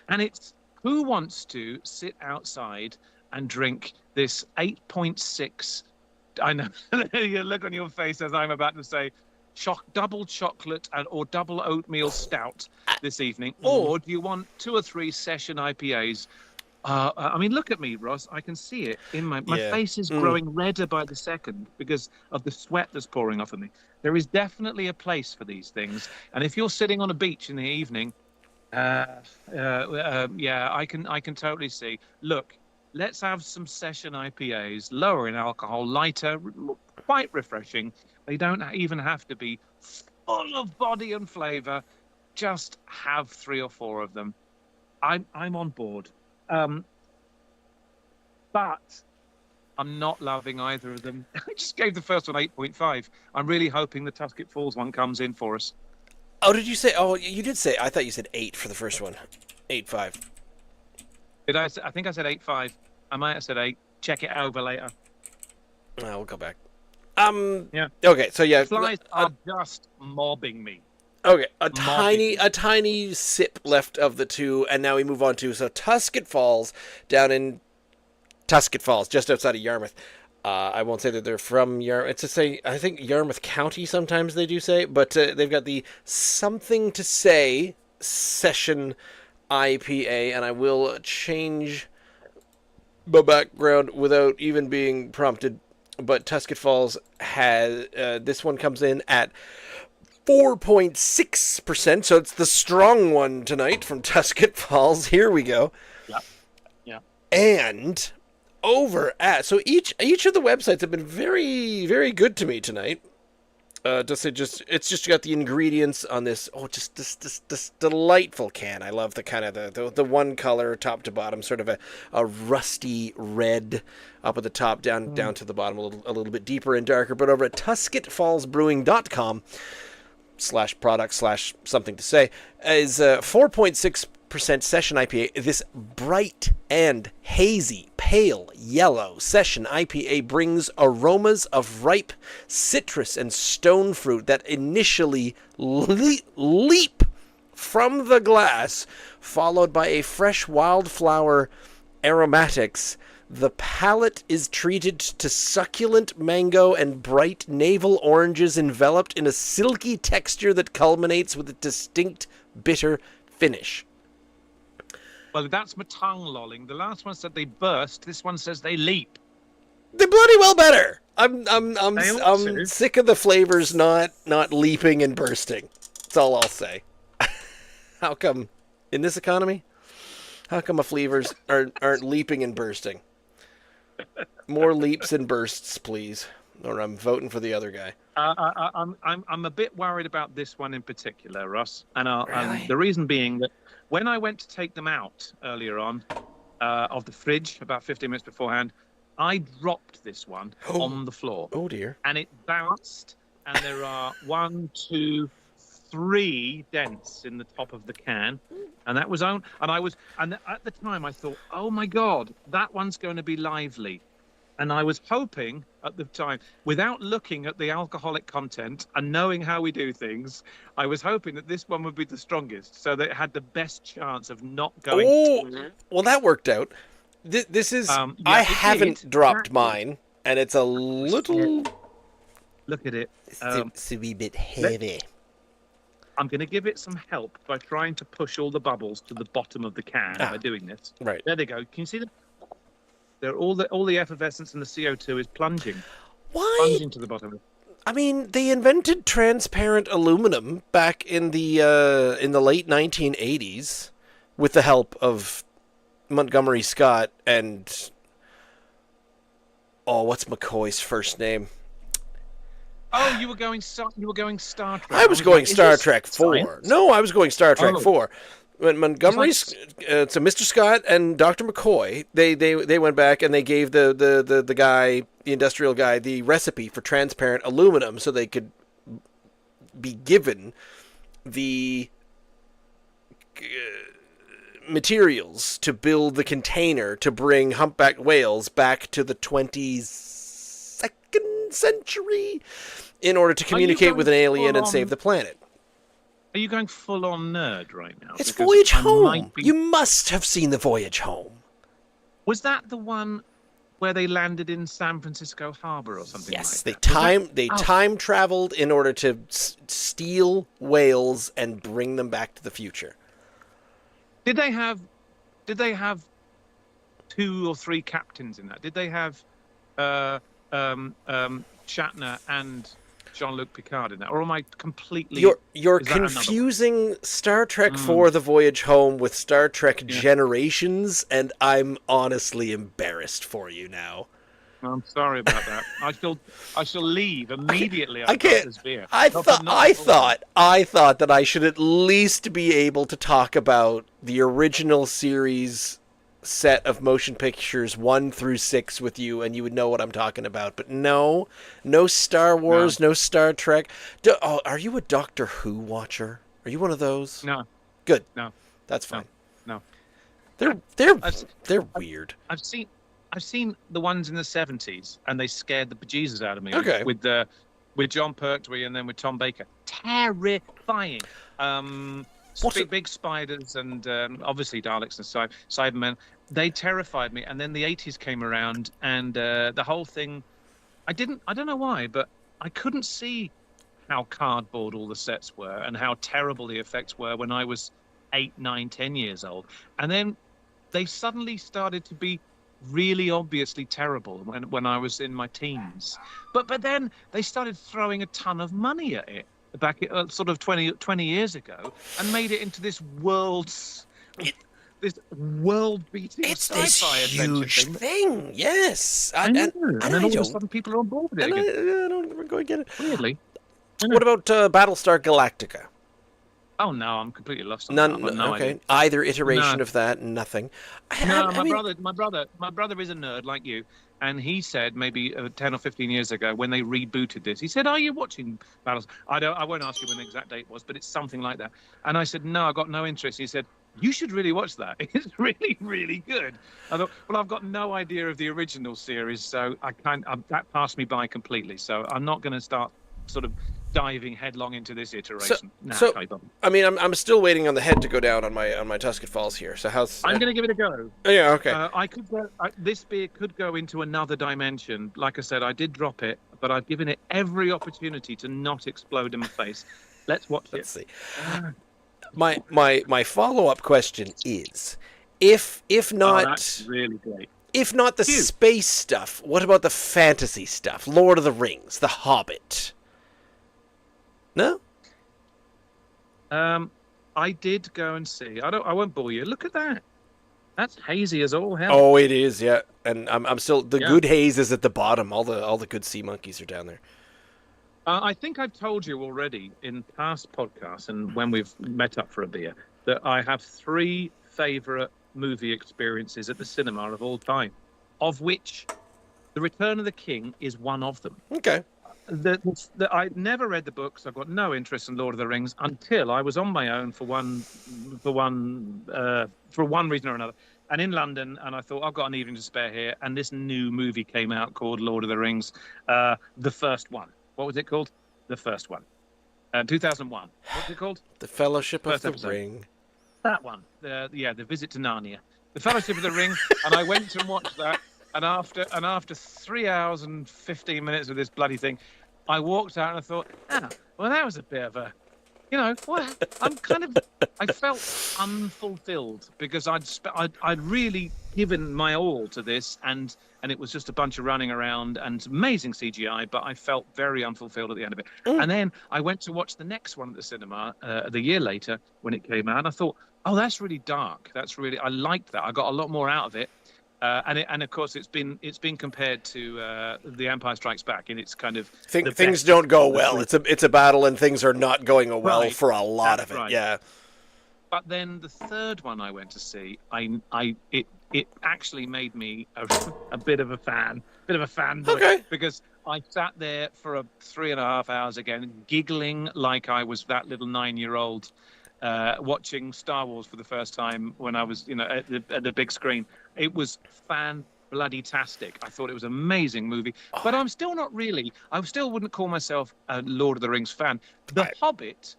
Speaker 2: And it's who wants to sit outside and drink this 8.6, I know, you look on your face as I'm about to say, double chocolate or double oatmeal stout this evening? Or do you want 2 or 3 session IPAs? I mean, look at me, Ross. I can see it in my face is growing redder by the second because of the sweat that's pouring off of me. There is definitely a place for these things. And if you're sitting on a beach in the evening, I can totally see. Look, let's have some session IPAs, lower in alcohol, lighter, quite refreshing. They don't even have to be full of body and flavor. Just have 3 or 4 of them. I'm on board. But I'm not loving either of them. I just gave the first one 8.5. I'm really hoping the Tusket Falls one comes in for us.
Speaker 1: Oh, did you say? Oh, you did say. I thought you said 8 for the first one. 8.5.
Speaker 2: Did I? I think I said 8.5. I might have said 8. Check it over later.
Speaker 1: We'll go back.
Speaker 2: Yeah.
Speaker 1: Okay. So yeah.
Speaker 2: Flies are just mobbing me.
Speaker 1: Okay, a tiny sip left of the 2, and now we move on to Tusket Falls down in Tusket Falls, just outside of Yarmouth. I won't say that they're from Yarmouth. It's to say, I think Yarmouth County sometimes they do say, but they've got the Something to Say Session IPA, and I will change the background without even being prompted. But Tusket Falls has this one comes in at 4.6%, so it's the strong one tonight from Tusket Falls. Here we go.
Speaker 2: Yeah.
Speaker 1: And over at each of the websites have been very, very good to me tonight. It's just got the ingredients on this. Oh, just this delightful can. I love the kind of the one color top to bottom, sort of a rusty red up at the top, down to the bottom, a little bit deeper and darker. But over at TusketFallsBrewing.com /product/ something to say is 4.6% session IPA. This bright and hazy pale yellow session IPA brings aromas of ripe citrus and stone fruit that initially leap from the glass, followed by a fresh wildflower aromatics. The palate is treated to succulent mango and bright navel oranges enveloped in a silky texture that culminates with a distinct bitter finish.
Speaker 2: Well, that's my tongue lolling. The last one said they burst. This one says they leap.
Speaker 1: They're bloody well better. I'm sick of the flavors not leaping and bursting. That's all I'll say. How come in this economy? How come my flavors aren't leaping and bursting? More leaps and bursts, please, or I'm voting for the other guy.
Speaker 2: I'm a bit worried about this one in particular, Russ, and
Speaker 1: Really?
Speaker 2: the reason being that when I went to take them out earlier on of the fridge about 15 minutes beforehand, I dropped this one on the floor.
Speaker 1: Oh dear.
Speaker 2: And it bounced, and there are 1, 2, 3 dents in the top of the can, and that was on. And at the time I thought, oh my God, that one's going to be lively. And I was hoping at the time, without looking at the alcoholic content and knowing how we do things, I was hoping that this one would be the strongest, so that it had the best chance of not going.
Speaker 1: Oh, well, that worked out. This is. I haven't dropped mine, and it's a little.
Speaker 2: Look at it.
Speaker 1: It's a wee bit heavy.
Speaker 2: I'm going to give it some help by trying to push all the bubbles to the bottom of the can by doing this.
Speaker 1: Right.
Speaker 2: There they go. Can you see them? They're all the effervescence and the CO2 is plunging.
Speaker 1: Why?
Speaker 2: Plunging to the bottom.
Speaker 1: I mean, they invented transparent aluminum back in the late 1980s with the help of Montgomery Scott and what's McCoy's first name?
Speaker 2: Oh, you were going Star Trek.
Speaker 1: I was going Star Trek 4.
Speaker 2: Science?
Speaker 1: No, I was going Star Trek 4. When Montgomery's, so Mr. Scott and Dr. McCoy, they went back and they gave the guy, the industrial guy, the recipe for transparent aluminum so they could be given the materials to build the container to bring humpback whales back to the 22nd century in order to communicate with an alien and save the planet.
Speaker 2: Are you going full-on nerd right now?
Speaker 1: It's Voyage Home. You must have seen the Voyage Home.
Speaker 2: Was that the one where they landed in San Francisco Harbor or something like that?
Speaker 1: Yes, they time traveled in order to steal whales and bring them back to the future.
Speaker 2: Did they have 2 or 3 captains in that? Did they have Shatner and Jean-Luc Picard in that, or am I completely?
Speaker 1: You're confusing Star Trek 4: The Voyage Home with Star Trek Generations, and I'm honestly embarrassed for you now.
Speaker 2: I'm sorry about that. I shall leave immediately.
Speaker 1: I can't. This beer. I thought that I should at least be able to talk about the original series set of motion pictures 1 through 6 with you, and you would know what I'm talking about. But no Star Wars, no Star Trek. Are you a Doctor Who watcher? Are you one of those?
Speaker 2: No.
Speaker 1: Good.
Speaker 2: No.
Speaker 1: That's fine.
Speaker 2: No.
Speaker 1: They're weird.
Speaker 2: I've seen the ones in the 70s, and they scared the bejesus out of me.
Speaker 1: Okay.
Speaker 2: With John Pertwee and then with Tom Baker. Terrifying. Big spiders and obviously Daleks and Cybermen. They terrified me. And then the 80s came around, and the whole thing, I don't know why, but I couldn't see how cardboard all the sets were and how terrible the effects were when I was 8, 9, 10 years old. And then they suddenly started to be really obviously terrible when I was in my teens. But then they started throwing a ton of money at it back sort of 20 years ago, and made it into this world-beating
Speaker 1: it's
Speaker 2: sci-fi
Speaker 1: this huge thing. Yes,
Speaker 2: I know. And then all of a sudden people are on board with it again.
Speaker 1: I don't go get it.
Speaker 2: Weirdly.
Speaker 1: What about Battlestar Galactica?
Speaker 2: Oh no, I'm completely lost.
Speaker 1: None. Okay, either iteration of that, nothing.
Speaker 2: My brother is a nerd like you, and he said maybe 10 or 15 years ago when they rebooted this, he said, "Are you watching Battles?" I won't ask you when the exact date was, but it's something like that. And I said, "No, I got no interest." He said, "You should really watch that. It's really, really good." I thought, well, I've got no idea of the original series, so that passed me by completely. So I'm not going to start sort of diving headlong into this iteration. I mean, I'm still waiting on the head to go down on my Tusket Falls here. So I'm going to give it a go.
Speaker 1: Yeah, okay.
Speaker 2: This beer could go into another dimension. Like I said, I did drop it, but I've given it every opportunity to not explode in my face. Let's watch it.
Speaker 1: Let's see. My follow-up question is, if not,
Speaker 2: that's really great.
Speaker 1: If not the space stuff, what about the fantasy stuff? Lord of the Rings, The Hobbit. No?
Speaker 2: I did go and see. I won't bore you. Look at that. That's hazy as all hell.
Speaker 1: Oh, it is, yeah. And I'm still good haze is at the bottom. All the good sea monkeys are down there.
Speaker 2: I think I've told you already in past podcasts and when we've met up for a beer that I have 3 favorite movie experiences at the cinema of all time, of which The Return of the King is one of them.
Speaker 1: Okay.
Speaker 2: I never read the books. I've got no interest in Lord of the Rings until I was on my own for one reason or another, and in London. And I thought, I've got an evening to spare here, and this new movie came out called Lord of the Rings, the first one. What was it called? The first one, 2001. What's it called?
Speaker 1: The Fellowship of
Speaker 2: First
Speaker 1: the
Speaker 2: episode.
Speaker 1: Ring.
Speaker 2: That one. The Visit to Narnia, the Fellowship of the Ring, and I went and watched that. And after 3 hours and 15 minutes of this bloody thing, I walked out and I thought, well, that was a bit of a, I felt unfulfilled because I'd really given my all to this, and it was just a bunch of running around and amazing CGI, but I felt very unfulfilled at the end of it. And then I went to watch the next one at the cinema the year later when it came out, and I thought, oh, that's really dark. I liked that. I got a lot more out of it. And of course, it's been compared to The Empire Strikes Back, and it's kind of
Speaker 1: things don't go well. It's a battle, and things are not going well for a lot of it.
Speaker 2: Right.
Speaker 1: Yeah.
Speaker 2: But then the third one I went to see, it actually made me a bit of a fanboy.
Speaker 1: Okay.
Speaker 2: Because I sat there for 3.5 hours again, giggling like I was that little 9-year-old. Watching Star Wars for the first time when I was, at the big screen. It was fan-bloody-tastic. I thought it was an amazing movie, but I'm still not really. I still wouldn't call myself a Lord of the Rings fan. The Hobbit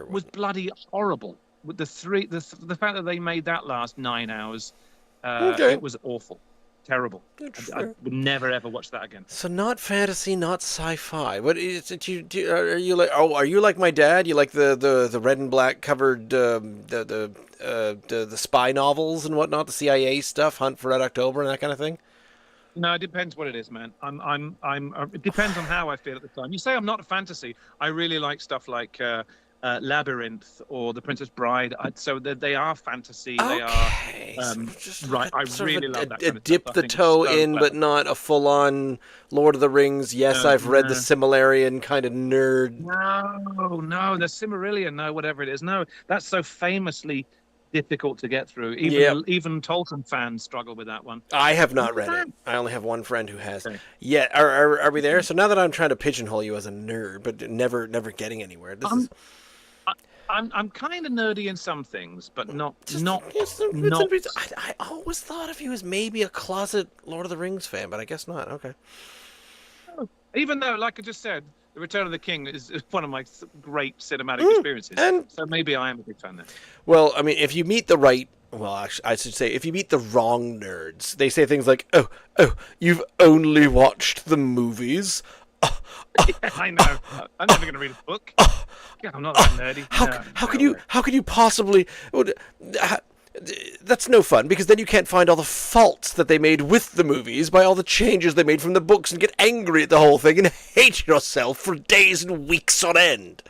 Speaker 2: was bloody horrible. With the fact that they made that last 9 hours, it was awful. Terrible. I would never ever watch that again.
Speaker 1: So not fantasy, not sci-fi. What is it? Are you like? Oh, are you like my dad? You like the red and black covered the spy novels and whatnot, the CIA stuff, Hunt for Red October and that kind of thing?
Speaker 2: No, it depends what it is, man. It depends on how I feel at the time. You say I'm not a fantasy. I really like stuff like Labyrinth or The Princess Bride. So they are fantasy.
Speaker 1: Okay.
Speaker 2: They are right. I really love that. Kind of
Speaker 1: dip
Speaker 2: stuff.
Speaker 1: the toe in, but not a full-on Lord of the Rings. Yes, I've read the Silmarillion kind of nerd.
Speaker 2: No, the Silmarillion. No, whatever it is. No, that's so famously difficult to get through. Even Tolkien fans struggle with that one.
Speaker 1: I have not read it. I only have one friend who has. Okay. Yeah, are we there? So now that I'm trying to pigeonhole you as a nerd, but never getting anywhere.
Speaker 2: I'm kind of nerdy in some things, but not.
Speaker 1: I always thought of you as maybe a closet Lord of the Rings fan, but I guess not. Okay.
Speaker 2: Even though, like I just said, The Return of the King is one of my great cinematic experiences. So maybe I am a big fan there.
Speaker 1: Well, I mean, if you meet the right... Well, actually, I should say, if you meet the wrong nerds, they say things like, oh, you've only watched the movies?
Speaker 2: I know. I'm never going to read a book. I'm not that nerdy.
Speaker 1: How could you possibly... That's no fun, because then you can't find all the faults that they made with the movies by all the changes they made from the books and get angry at the whole thing and hate yourself for days and weeks on end.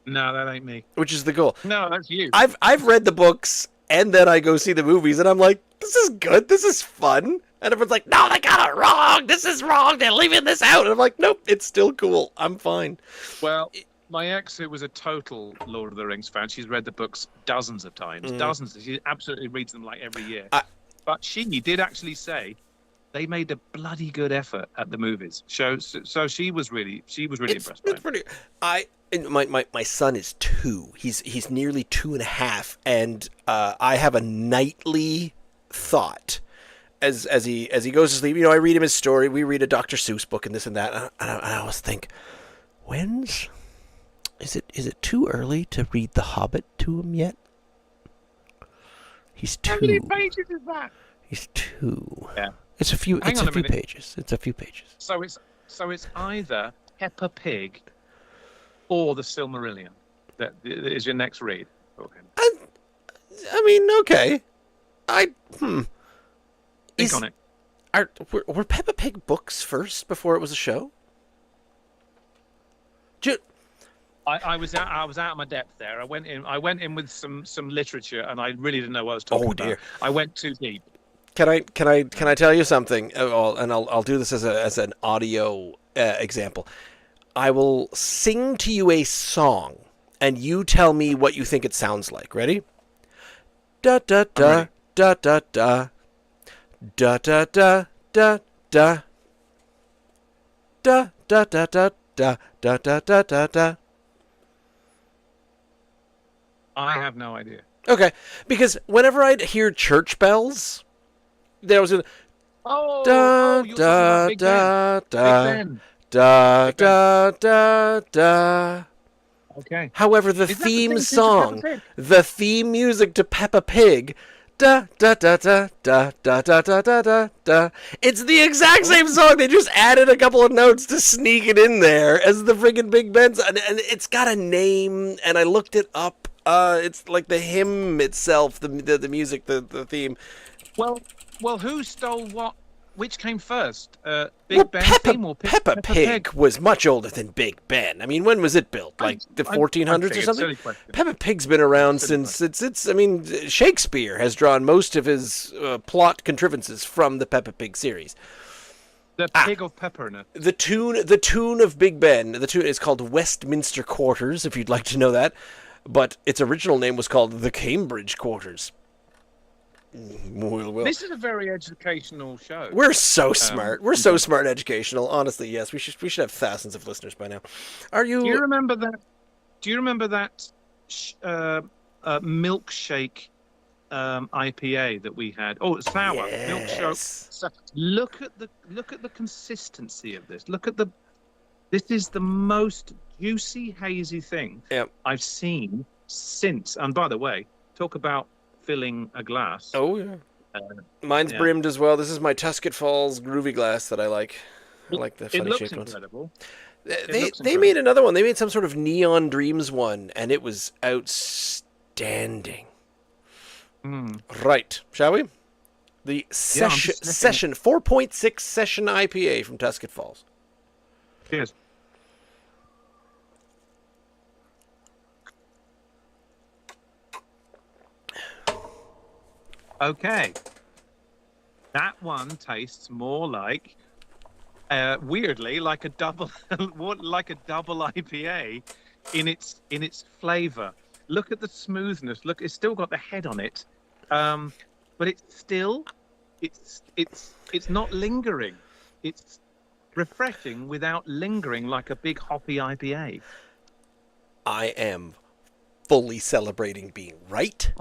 Speaker 2: No, that ain't me.
Speaker 1: Which is the goal.
Speaker 2: No, that's you.
Speaker 1: I've read the books, and then I go see the movies, and I'm like, this is good, this is fun. And everyone's like, no, they got it wrong, this is wrong, they're leaving this out. And I'm like, nope, it's still cool, I'm fine.
Speaker 2: Well... My ex, who was a total Lord of the Rings fan, she's read the books dozens of times. She absolutely reads them like every year. But she did actually say they made a bloody good effort at the movies. So she was really impressed by it.
Speaker 1: My son is 2. He's nearly 2.5, and I have a nightly thought as he goes to sleep. I read him his story. We read a Dr. Seuss book and this and that. And I always think, Is it too early to read The Hobbit to him yet? He's 2.
Speaker 2: How many pages is that?
Speaker 1: He's 2.
Speaker 2: Yeah.
Speaker 1: It's a few pages. It's a few pages.
Speaker 2: So it's either Peppa Pig or the Silmarillion that is your next read. Okay.
Speaker 1: I mean, okay.
Speaker 2: Think on it.
Speaker 1: Were Peppa Pig books first before it was a show?
Speaker 2: I was out of my depth there. I went in with some literature, and I really didn't know what I was talking about. I went too deep.
Speaker 1: Can I tell you something? And I'll do this as an audio example. I will sing to you a song, and you tell me what you think it sounds like. Ready? Da da da da da da da da da da da Da da da da da da da da da da.
Speaker 2: I have no idea.
Speaker 1: Okay, because whenever I'd hear church bells, there was a da
Speaker 2: You're talking about
Speaker 1: da
Speaker 2: Big Ben.
Speaker 1: da
Speaker 2: Big
Speaker 1: da
Speaker 2: Ben.
Speaker 1: da
Speaker 2: Big Ben.
Speaker 1: da da da.
Speaker 2: Okay.
Speaker 1: However, the
Speaker 2: Is that the
Speaker 1: theme
Speaker 2: theme to
Speaker 1: song,
Speaker 2: Peppa Pig?
Speaker 1: the theme music to Peppa Pig, da da da da da da da da da da da. It's the exact same song. They just added a couple of notes to sneak it in there as the friggin' Big Ben's, and it's got a name. And I looked it up. It's like the hymn itself, the music, the theme.
Speaker 2: Well, who stole what? Which came first? Big Ben theme or
Speaker 1: Peppa Pig was much older than Big Ben. I mean, when was it built? Like the 1400s or something? Peppa Pig's been around since it's. I mean, Shakespeare has drawn most of his plot contrivances from the Peppa Pig series.
Speaker 2: The Pig of Pepperness.
Speaker 1: The tune of Big Ben. The tune is called Westminster Quarters, if you'd like to know that, but its original name was called the Cambridge Quarters. Well.
Speaker 2: This is a very educational show.
Speaker 1: We're so smart. We're so smart and educational. Honestly, yes. We should have thousands of listeners by now. Are you?
Speaker 2: Do you remember that? Do you remember that milkshake IPA that we had? Oh, it's sour milkshake. So look at the consistency of this. This is the most juicy, hazy thing I've seen since. And by the way, talk about filling a glass.
Speaker 1: Oh yeah, mine's brimmed as well. This is my Tusket Falls groovy glass that I like. I like the funny shaped ones.
Speaker 2: Incredible.
Speaker 1: They made another one. They made some sort of Neon Dreams one, and it was outstanding. Right, shall we? The session 4.6 session IPA from Tusket Falls.
Speaker 2: Cheers. Okay, that one tastes more like, weirdly, like a double, like a double IPA, in its flavour. Look at the smoothness. Look, it's still got the head on it, but it's not lingering. It's refreshing without lingering like a big hoppy IPA.
Speaker 1: I am fully celebrating being right,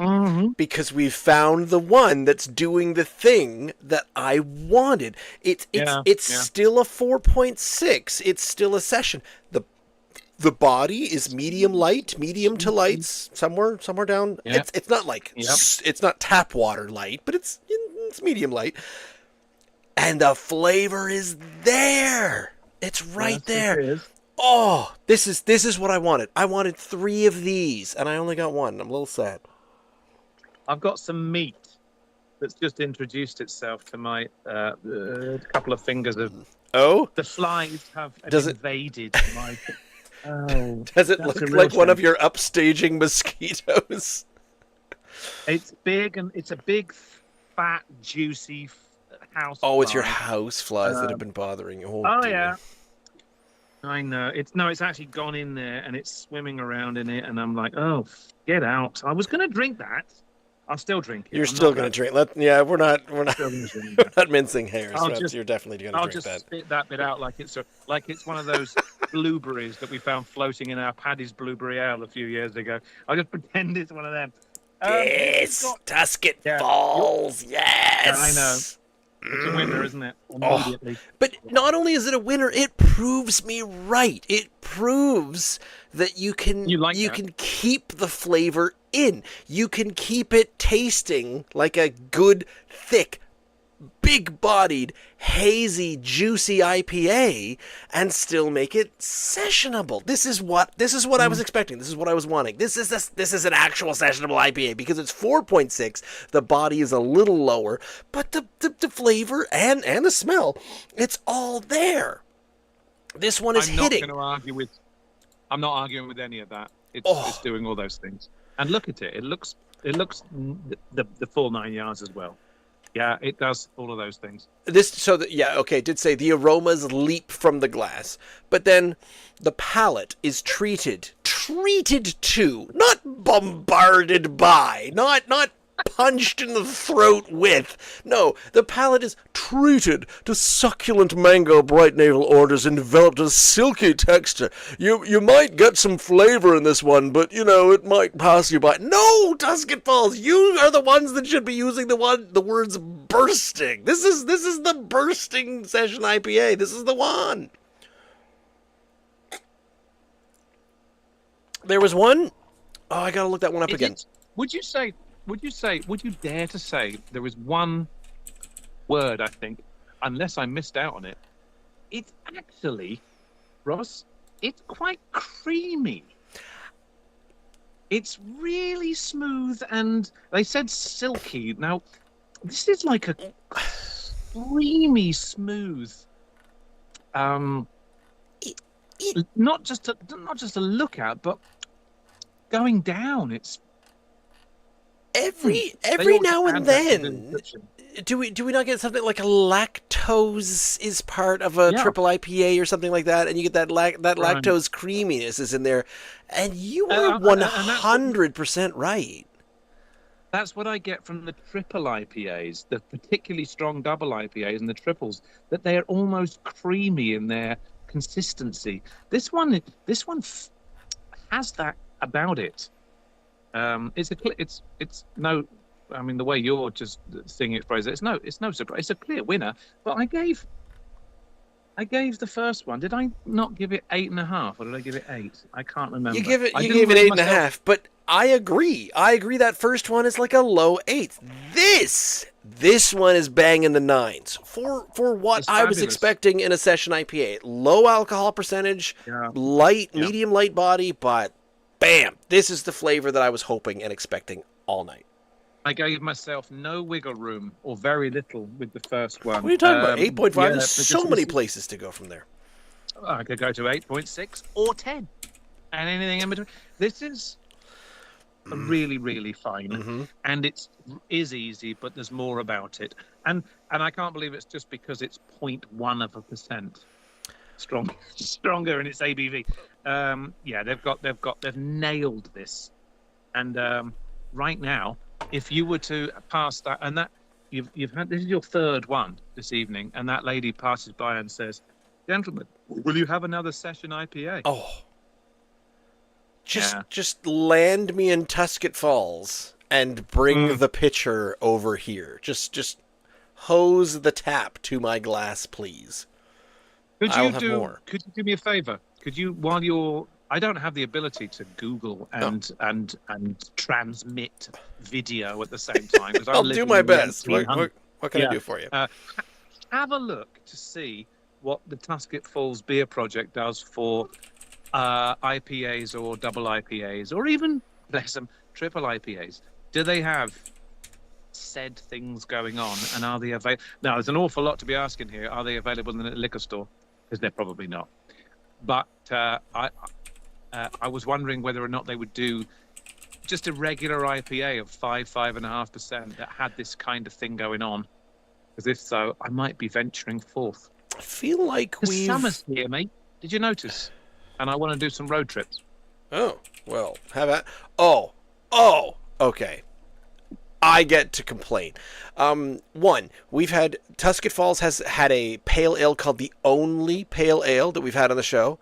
Speaker 1: because we've found the one that's doing the thing that I wanted. It's still a 4.6. It's still a session. The body is medium to lights, somewhere down.
Speaker 2: Yeah.
Speaker 1: It's not like it's not tap water light, but it's medium light. And the flavor is there. It's right there. It is. Oh, this is what I wanted. I wanted 3 of these, and I only got 1. I'm a little sad.
Speaker 2: I've got some meat that's just introduced itself to my couple of fingers of. Oh, the flies have invaded my. Oh,
Speaker 1: does it look like one of your upstaging mosquitoes?
Speaker 2: It's big, and it's a big, fat, juicy house.
Speaker 1: Oh, it's your house flies that have been bothering you. Oh dear.
Speaker 2: Yeah. I know. It's actually gone in there and it's swimming around in it, and I'm like, oh, get out. I was going to drink that. I'll still drink it.
Speaker 1: You're still going to drink. We're not mincing hairs. You're definitely going to drink that.
Speaker 2: I'll just spit that bit out like it's one of those blueberries that we found floating in our Paddy's Blueberry Ale a few years ago. I'll just pretend it's one of them.
Speaker 1: Yes, Tusket Falls. Yes,
Speaker 2: yeah, I know. It's a winner, isn't it?
Speaker 1: Immediately. But not only is it a winner, it proves me right. It proves that you can keep the flavor in. You can keep it tasting like a good, thick, big-bodied, hazy, juicy IPA and still make it sessionable. This is what I was expecting. This is what I was wanting. This is an actual sessionable IPA because it's 4.6. The body is a little lower, but the flavor and the smell, it's all there. This one is hitting.
Speaker 2: I'm not arguing with any of that. It's doing all those things. And look at it. It looks the full 9 yards as well. Yeah, it does all of those things. It did say the aromas leap from the glass, but then the palate is treated to, not bombarded by, not
Speaker 1: punched in the throat with. No, the palate is treated to succulent mango bright navel orders and developed a silky texture. You might get some flavor in this one, but it might pass you by. No, Tusket Falls, you are the ones that should be using the words bursting. This is the bursting session IPA. This is the one. There was one. Oh, I gotta look that one up again.
Speaker 2: Would you dare to say there was one word, I think, unless I missed out on it? It's actually, Ross, it's quite creamy. It's really smooth, and they said silky. Now, this is like a creamy smooth. Not just a look at, but going down. It's
Speaker 1: every now and then. Do we not get something like a lactose is part of a triple IPA or something like that, and you get that lactose creaminess is in there, and you are 100% right.
Speaker 2: That's what I get from the triple IPAs, the particularly strong double IPAs and the triples, that they are almost creamy in their consistency. This one has that about it. It's no, I mean, the way you're just seeing it phrased, it's no surprise. It's a clear winner. But I gave the first one. Did I not give it 8.5, or did I give it 8? I can't remember.
Speaker 1: You gave it 8.5, but I agree. That first one is like a low 8. This one is banging the 9s for what I was expecting in a session IPA. Low alcohol percentage, medium light body, but bam, this is the flavor that I was hoping and expecting all night.
Speaker 2: I gave myself no wiggle room, or very little, with the first one.
Speaker 1: What are you talking about? 8.5? There's so many places to go from there.
Speaker 2: I could go to 8.6 or 10, and anything in between. This is really, really fine, and it is easy, but there's more about it. And I can't believe it's just because it's 0.1% stronger in its ABV. They've nailed this, and right now, if you were to pass that, and that you've had, this is your third one this evening, and that lady passes by and says, "Gentlemen, will you have another session IPA?"
Speaker 1: Oh, just land me in Tusket Falls and bring the pitcher over here. Just hose the tap to my glass, please.
Speaker 2: Could you do me a favor? Could you, while you're, I don't have the ability to Google and transmit video at the same time.
Speaker 1: I'll do my best. What can I do for you?
Speaker 2: Have a look to see what the Tusket Falls Beer Project does for IPAs or double IPAs, or even, bless them, triple IPAs. Do they have said things going on, and are they available? Now, there's an awful lot to be asking here. Are they available in the liquor store? Because they're probably not. But I was wondering whether or not they would do just a regular IPA of 5.5% that had this kind of thing going on. Because if so, I might be venturing forth.
Speaker 1: I feel like
Speaker 2: the summer's here, mate. Did you notice? And I want to do some road trips.
Speaker 1: Oh, well, okay. I get to complain. One, we've had, Tusket Falls has had a pale ale called the only pale ale that we've had on the show.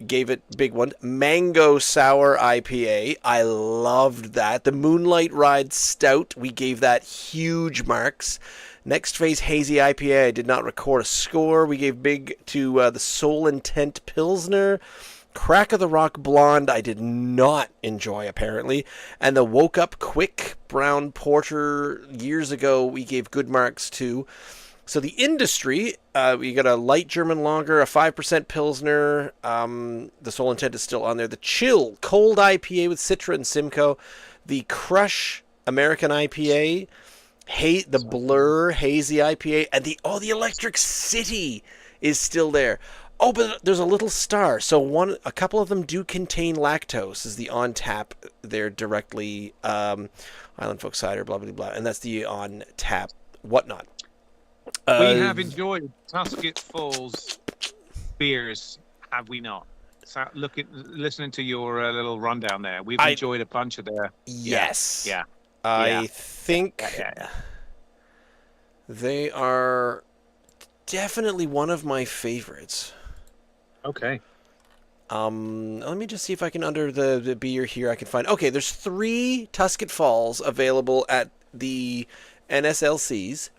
Speaker 1: Gave it big one. Mango Sour IPA. I loved that. The Moonlight Ride Stout, we gave that huge marks. Next Phase Hazy IPA, I did not record a score. We gave big to the Soul Intent Pilsner. Crack of the Rock Blonde, I did not enjoy, apparently. And the Woke Up Quick Brown Porter, years ago, we gave good marks to. So the industry, we got a light German lager, a 5% Pilsner. The Soul Intent is still on there. The Chill Cold IPA with Citra and Simcoe. The Crush American IPA. The Blur Hazy IPA. And the Electric City is still there. Oh, but there's a little star. So a couple of them do contain lactose, is the on tap there directly. Island Folk Cider, blah, blah, blah. And that's the on tap whatnot.
Speaker 2: We have enjoyed Tusket Falls beers, have we not? So listening to your little rundown there, we've enjoyed a bunch of their.
Speaker 1: Yes.
Speaker 2: Yeah.
Speaker 1: I think
Speaker 2: Yeah.
Speaker 1: they are definitely one of my favorites.
Speaker 2: Okay.
Speaker 1: Let me just see if I can, under the beer here, I can find. Okay, there's 3 Tusket Falls available at the NSLCs.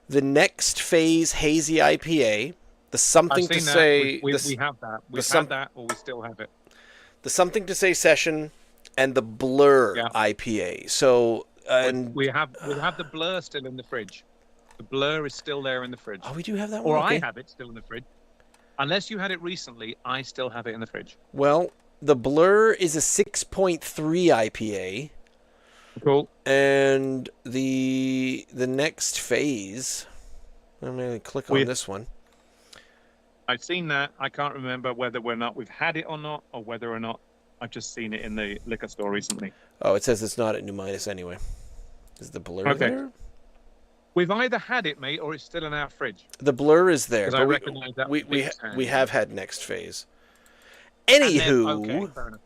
Speaker 1: The Next Phase Hazy IPA. The Something
Speaker 2: I've seen
Speaker 1: to
Speaker 2: that.
Speaker 1: Say.
Speaker 2: We have that. We've had that, or we still have it.
Speaker 1: The Something to Say Session and the Blur
Speaker 2: Yeah.
Speaker 1: IPA. So and
Speaker 2: we have the Blur still in the fridge. The Blur is still there in the fridge.
Speaker 1: oh, we do have that one.
Speaker 2: Or
Speaker 1: Okay.
Speaker 2: I have it still in the fridge. Unless you had it recently, I still have it in the fridge.
Speaker 1: Well, the Blur is a 6.3 IPA.
Speaker 2: Cool.
Speaker 1: And the Next Phase. I'm going to click on this one.
Speaker 2: I've seen that. I can't remember whether or not we've had it or not, or whether or not I've just seen it in the liquor store recently.
Speaker 1: Oh, it says it's not at New Minus anyway. Is the Blur there?
Speaker 2: We've either had it, mate, or it's still in our fridge.
Speaker 1: The Blur is there.
Speaker 2: I recognize that.
Speaker 1: We have had Next Phase. Anywho,
Speaker 2: fair enough.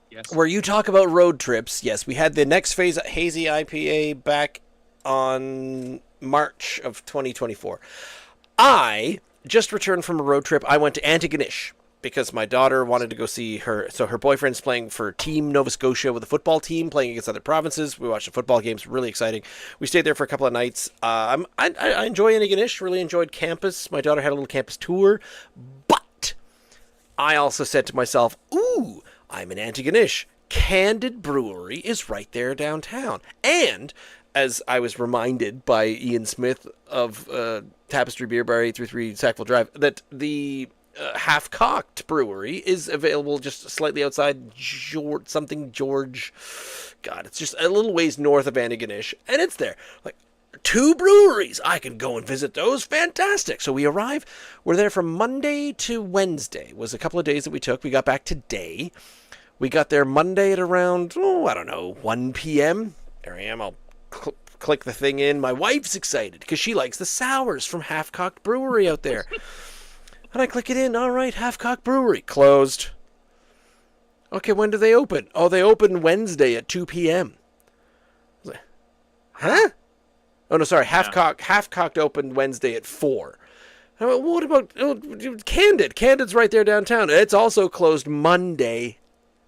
Speaker 2: Yes.
Speaker 1: Where you talk about road trips, yes, we had the Next Phase Hazy IPA back on March of 2024. I just returned from a road trip. I went to Antigonish because my daughter wanted to go see her. So her boyfriend's playing for Team Nova Scotia with a football team playing against other provinces. We watched the football games, really exciting. We stayed there for a couple of nights. I enjoy Antigonish, really enjoyed campus. My daughter had a little campus tour, but I also said to myself, ooh, I'm in Antigonish. Candid Brewery is right there downtown. And as I was reminded by Ian Smith of Tapestry Beer Bar 833 Sackville Drive, that the Half Cocked Brewery is available just slightly outside George. God, it's just a little ways north of Antigonish, and it's there. Like, 2 breweries. I can go and visit those. Fantastic. So we arrive. We're there from Monday to Wednesday. It was a couple of days that we took. We got back today. We got there Monday at around, 1 p.m. There I am. I'll click the thing in. My wife's excited because she likes the sours from Half Cocked Brewery out there. And I click it in. All right, Half Cocked Brewery. Closed. Okay, when do they open? Oh, they open Wednesday at 2 p.m. Huh? Oh, no, sorry. Half Cocked opened Wednesday at 4. I went, what about Candid? Candid's right there downtown. It's also closed Monday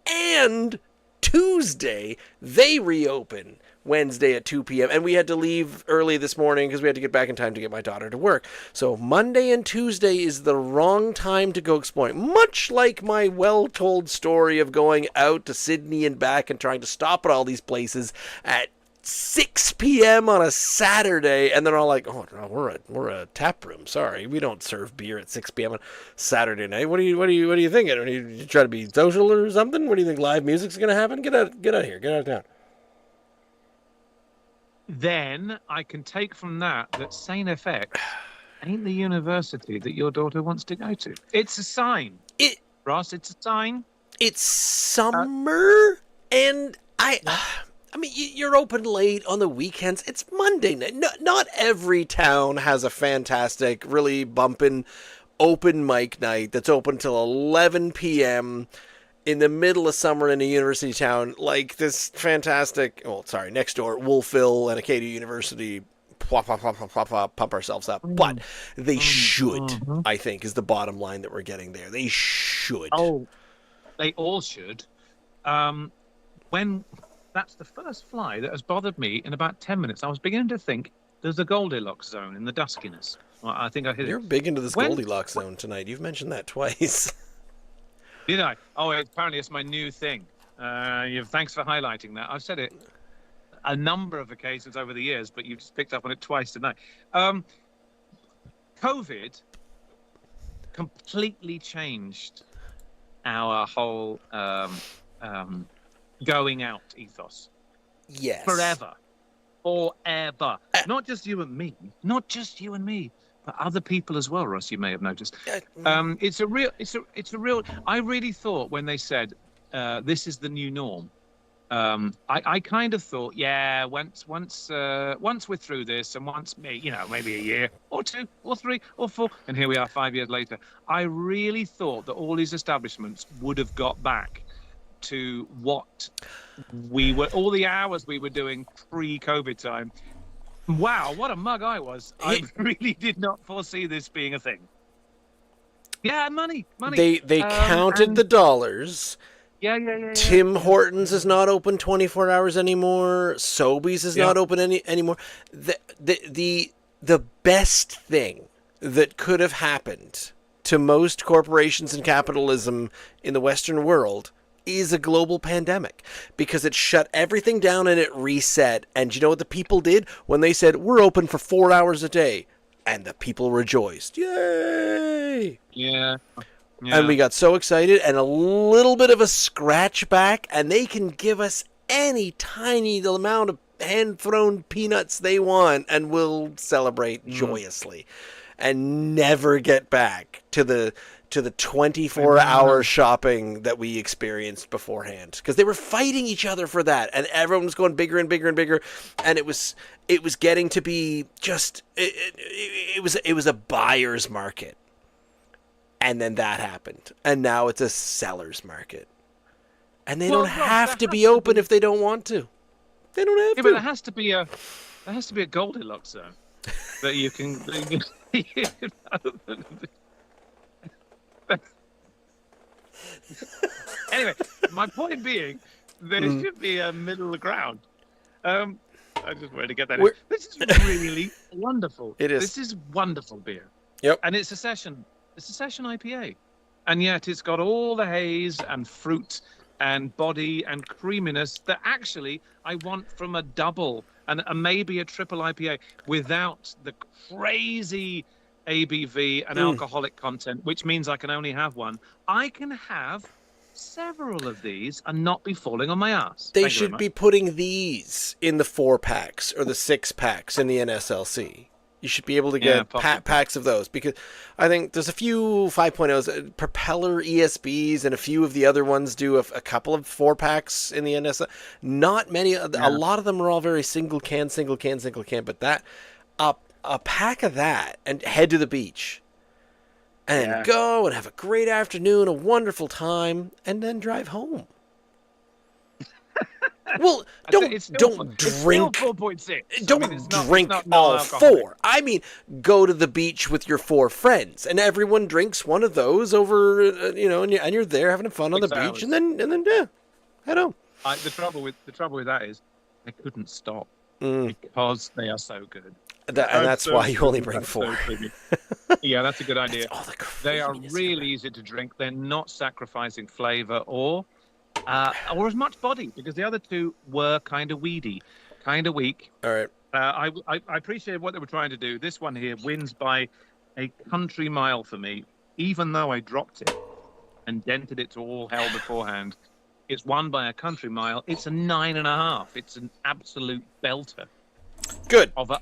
Speaker 1: and Tuesday. They reopen Wednesday at 2 p.m. And we had to leave early this morning because we had to get back in time to get my daughter to work. So Monday and Tuesday is the wrong time to go exploring. Much like my well-told story of going out to Sydney and back and trying to stop at all these places at 6 p.m. on a Saturday, and they're all like, "Oh, no, we're a tap room. Sorry, we don't serve beer at 6 p.m. on Saturday night. What are you thinking? Are you trying to be social or something? What do you think? Live music's gonna happen? Get out of here. Get out of town."
Speaker 2: Then I can take from that St. FX ain't the university that your daughter wants to go to. It's a sign. Ross, it's a sign.
Speaker 1: It's summer, and I mean, you're open late on the weekends. It's Monday night. Not every town has a fantastic, really bumping open mic night that's open till 11 p.m. in the middle of summer in a university town like this fantastic, next door, Wolfville and Acadia University. Pump ourselves up. But they should, I think, is the bottom line that we're getting there. They should.
Speaker 2: Oh, they all should. That's the first fly that has bothered me in about 10 minutes. I was beginning to think there's a Goldilocks zone in the duskiness. Well, I think I hit it.
Speaker 1: You're big into this Goldilocks zone tonight. You've mentioned that twice.
Speaker 2: Did I? Oh, apparently it's my new thing. Thanks for highlighting that. I've said it a number of occasions over the years, but you've just picked up on it twice tonight. COVID completely changed our whole going out ethos.
Speaker 1: Yes.
Speaker 2: Forever. Not just you and me, but other people as well, Ross, you may have noticed. It's a real, I really thought when they said, this is the new norm, I kind of thought, yeah, once we're through this, and once, maybe a year or 2 or 3 or 4, and here we are 5 years later, I really thought that all these establishments would have got back to what all the hours we were doing pre-COVID time. Wow, what a mug I was. I really did not foresee this being a thing. Yeah, money.
Speaker 1: They counted the dollars.
Speaker 2: Yeah.
Speaker 1: Tim Hortons is not open 24 hours anymore. Sobeys is not open anymore. The best thing that could have happened to most corporations and capitalism in the Western world is a global pandemic, because it shut everything down and it reset. And you know what the people did when they said, we're open for 4 hours a day? And the people rejoiced. Yay!
Speaker 2: Yeah.
Speaker 1: And we got so excited, and a little bit of a scratch back, and they can give us any tiny amount of hand-thrown peanuts they want, and we'll celebrate joyously, and never get back to the 24-hour shopping that we experienced beforehand, because they were fighting each other for that, and everyone was going bigger and bigger and bigger, and it was getting to be just it was a buyer's market. And then that happened. And now it's a seller's market. And they don't have to be open if they don't want to. They don't have to.
Speaker 2: But there has to be a Goldilocks zone that you can open. Anyway, my point being, there should be a middle ground. I just wanted to get that in. This is really wonderful.
Speaker 1: It is.
Speaker 2: This is wonderful beer.
Speaker 1: Yep.
Speaker 2: And it's a session IPA. And yet it's got all the haze and fruit and body and creaminess that actually I want from a double and maybe a triple IPA, without the crazy ABV and alcoholic content, which means I can only have one. I can have several of these and not be falling on my ass.
Speaker 1: They should be putting these in the 4-packs or the 6-packs in the NSLC. You should be able to get packs of those, because I think there's a few 5.0s, Propeller ESBs, and a few of the other ones do a couple of 4-packs in the NSL. Not many. A lot of them are all very single can. But that a pack of that, and head to the beach, and go and have a great afternoon, a wonderful time, and then drive home. Well, don't drink
Speaker 2: 4.6.
Speaker 1: Don't drink all 4. I mean, go to the beach with your 4 friends, and everyone drinks one of those over, and you're there having fun on the beach, and then head home.
Speaker 2: The trouble with that is I couldn't stop because they are so good.
Speaker 1: And that's why you only bring 4.
Speaker 2: Yeah, that's a good idea. They are really
Speaker 1: easy
Speaker 2: to drink. They're not sacrificing flavor or as much body, because the other two were kind of weedy, kind of weak.
Speaker 1: All right.
Speaker 2: I appreciate what they were trying to do. This one here wins by a country mile for me, even though I dropped it and dented it to all hell beforehand. It's won by a country mile. It's a 9.5. It's an absolute belter.
Speaker 1: Good.
Speaker 2: Of a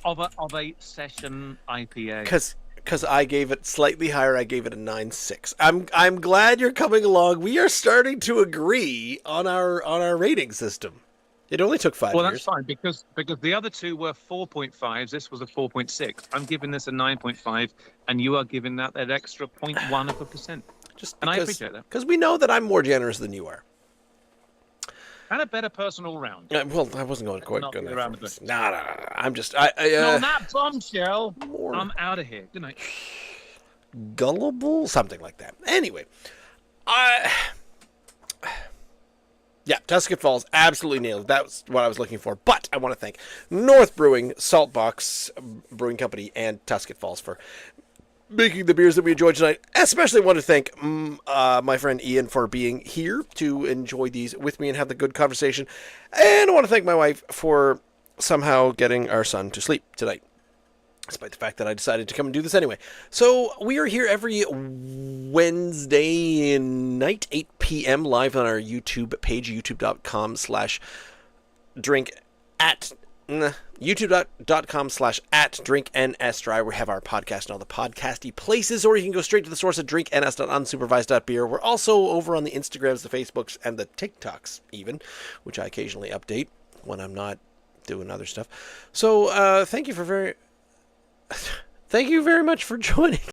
Speaker 2: session IPA.
Speaker 1: Because I gave it slightly higher. I gave it a 9.6. I'm glad you're coming along. We are starting to agree on our rating system. It only took 5 years.
Speaker 2: Well, that's fine, because the other two were 4.5s. This was a 4.6. I'm giving this a 9.5, and you are giving that extra 0.1%. And I appreciate that.
Speaker 1: Because we know that I'm more generous than you are.
Speaker 2: And a better person all round.
Speaker 1: Well, I wasn't going quite good
Speaker 2: around the bush.
Speaker 1: No. I'm just...
Speaker 2: on that bombshell, I'm out of here. Good night.
Speaker 1: Gullible? Something like that. Anyway. Yeah, Tusket Falls absolutely nailed it. That was what I was looking for. But I want to thank North Brewing, Saltbox Brewing Company, and Tusket Falls for making the beers that we enjoyed tonight. Especially want to thank my friend Ian for being here to enjoy these with me and have the good conversation. And I want to thank my wife for somehow getting our son to sleep tonight, despite the fact that I decided to come and do this anyway. So we are here every Wednesday night, 8 p.m. live on our YouTube page, youtube.com/drink at... youtube.com/@drinknsdry. We have our podcast and all the podcasty places, or you can go straight to the source at drinkns.unsupervised.beer. We're also over on the Instagrams, the Facebooks, and the TikToks even, which I occasionally update when I'm not doing other stuff. So thank you very much for joining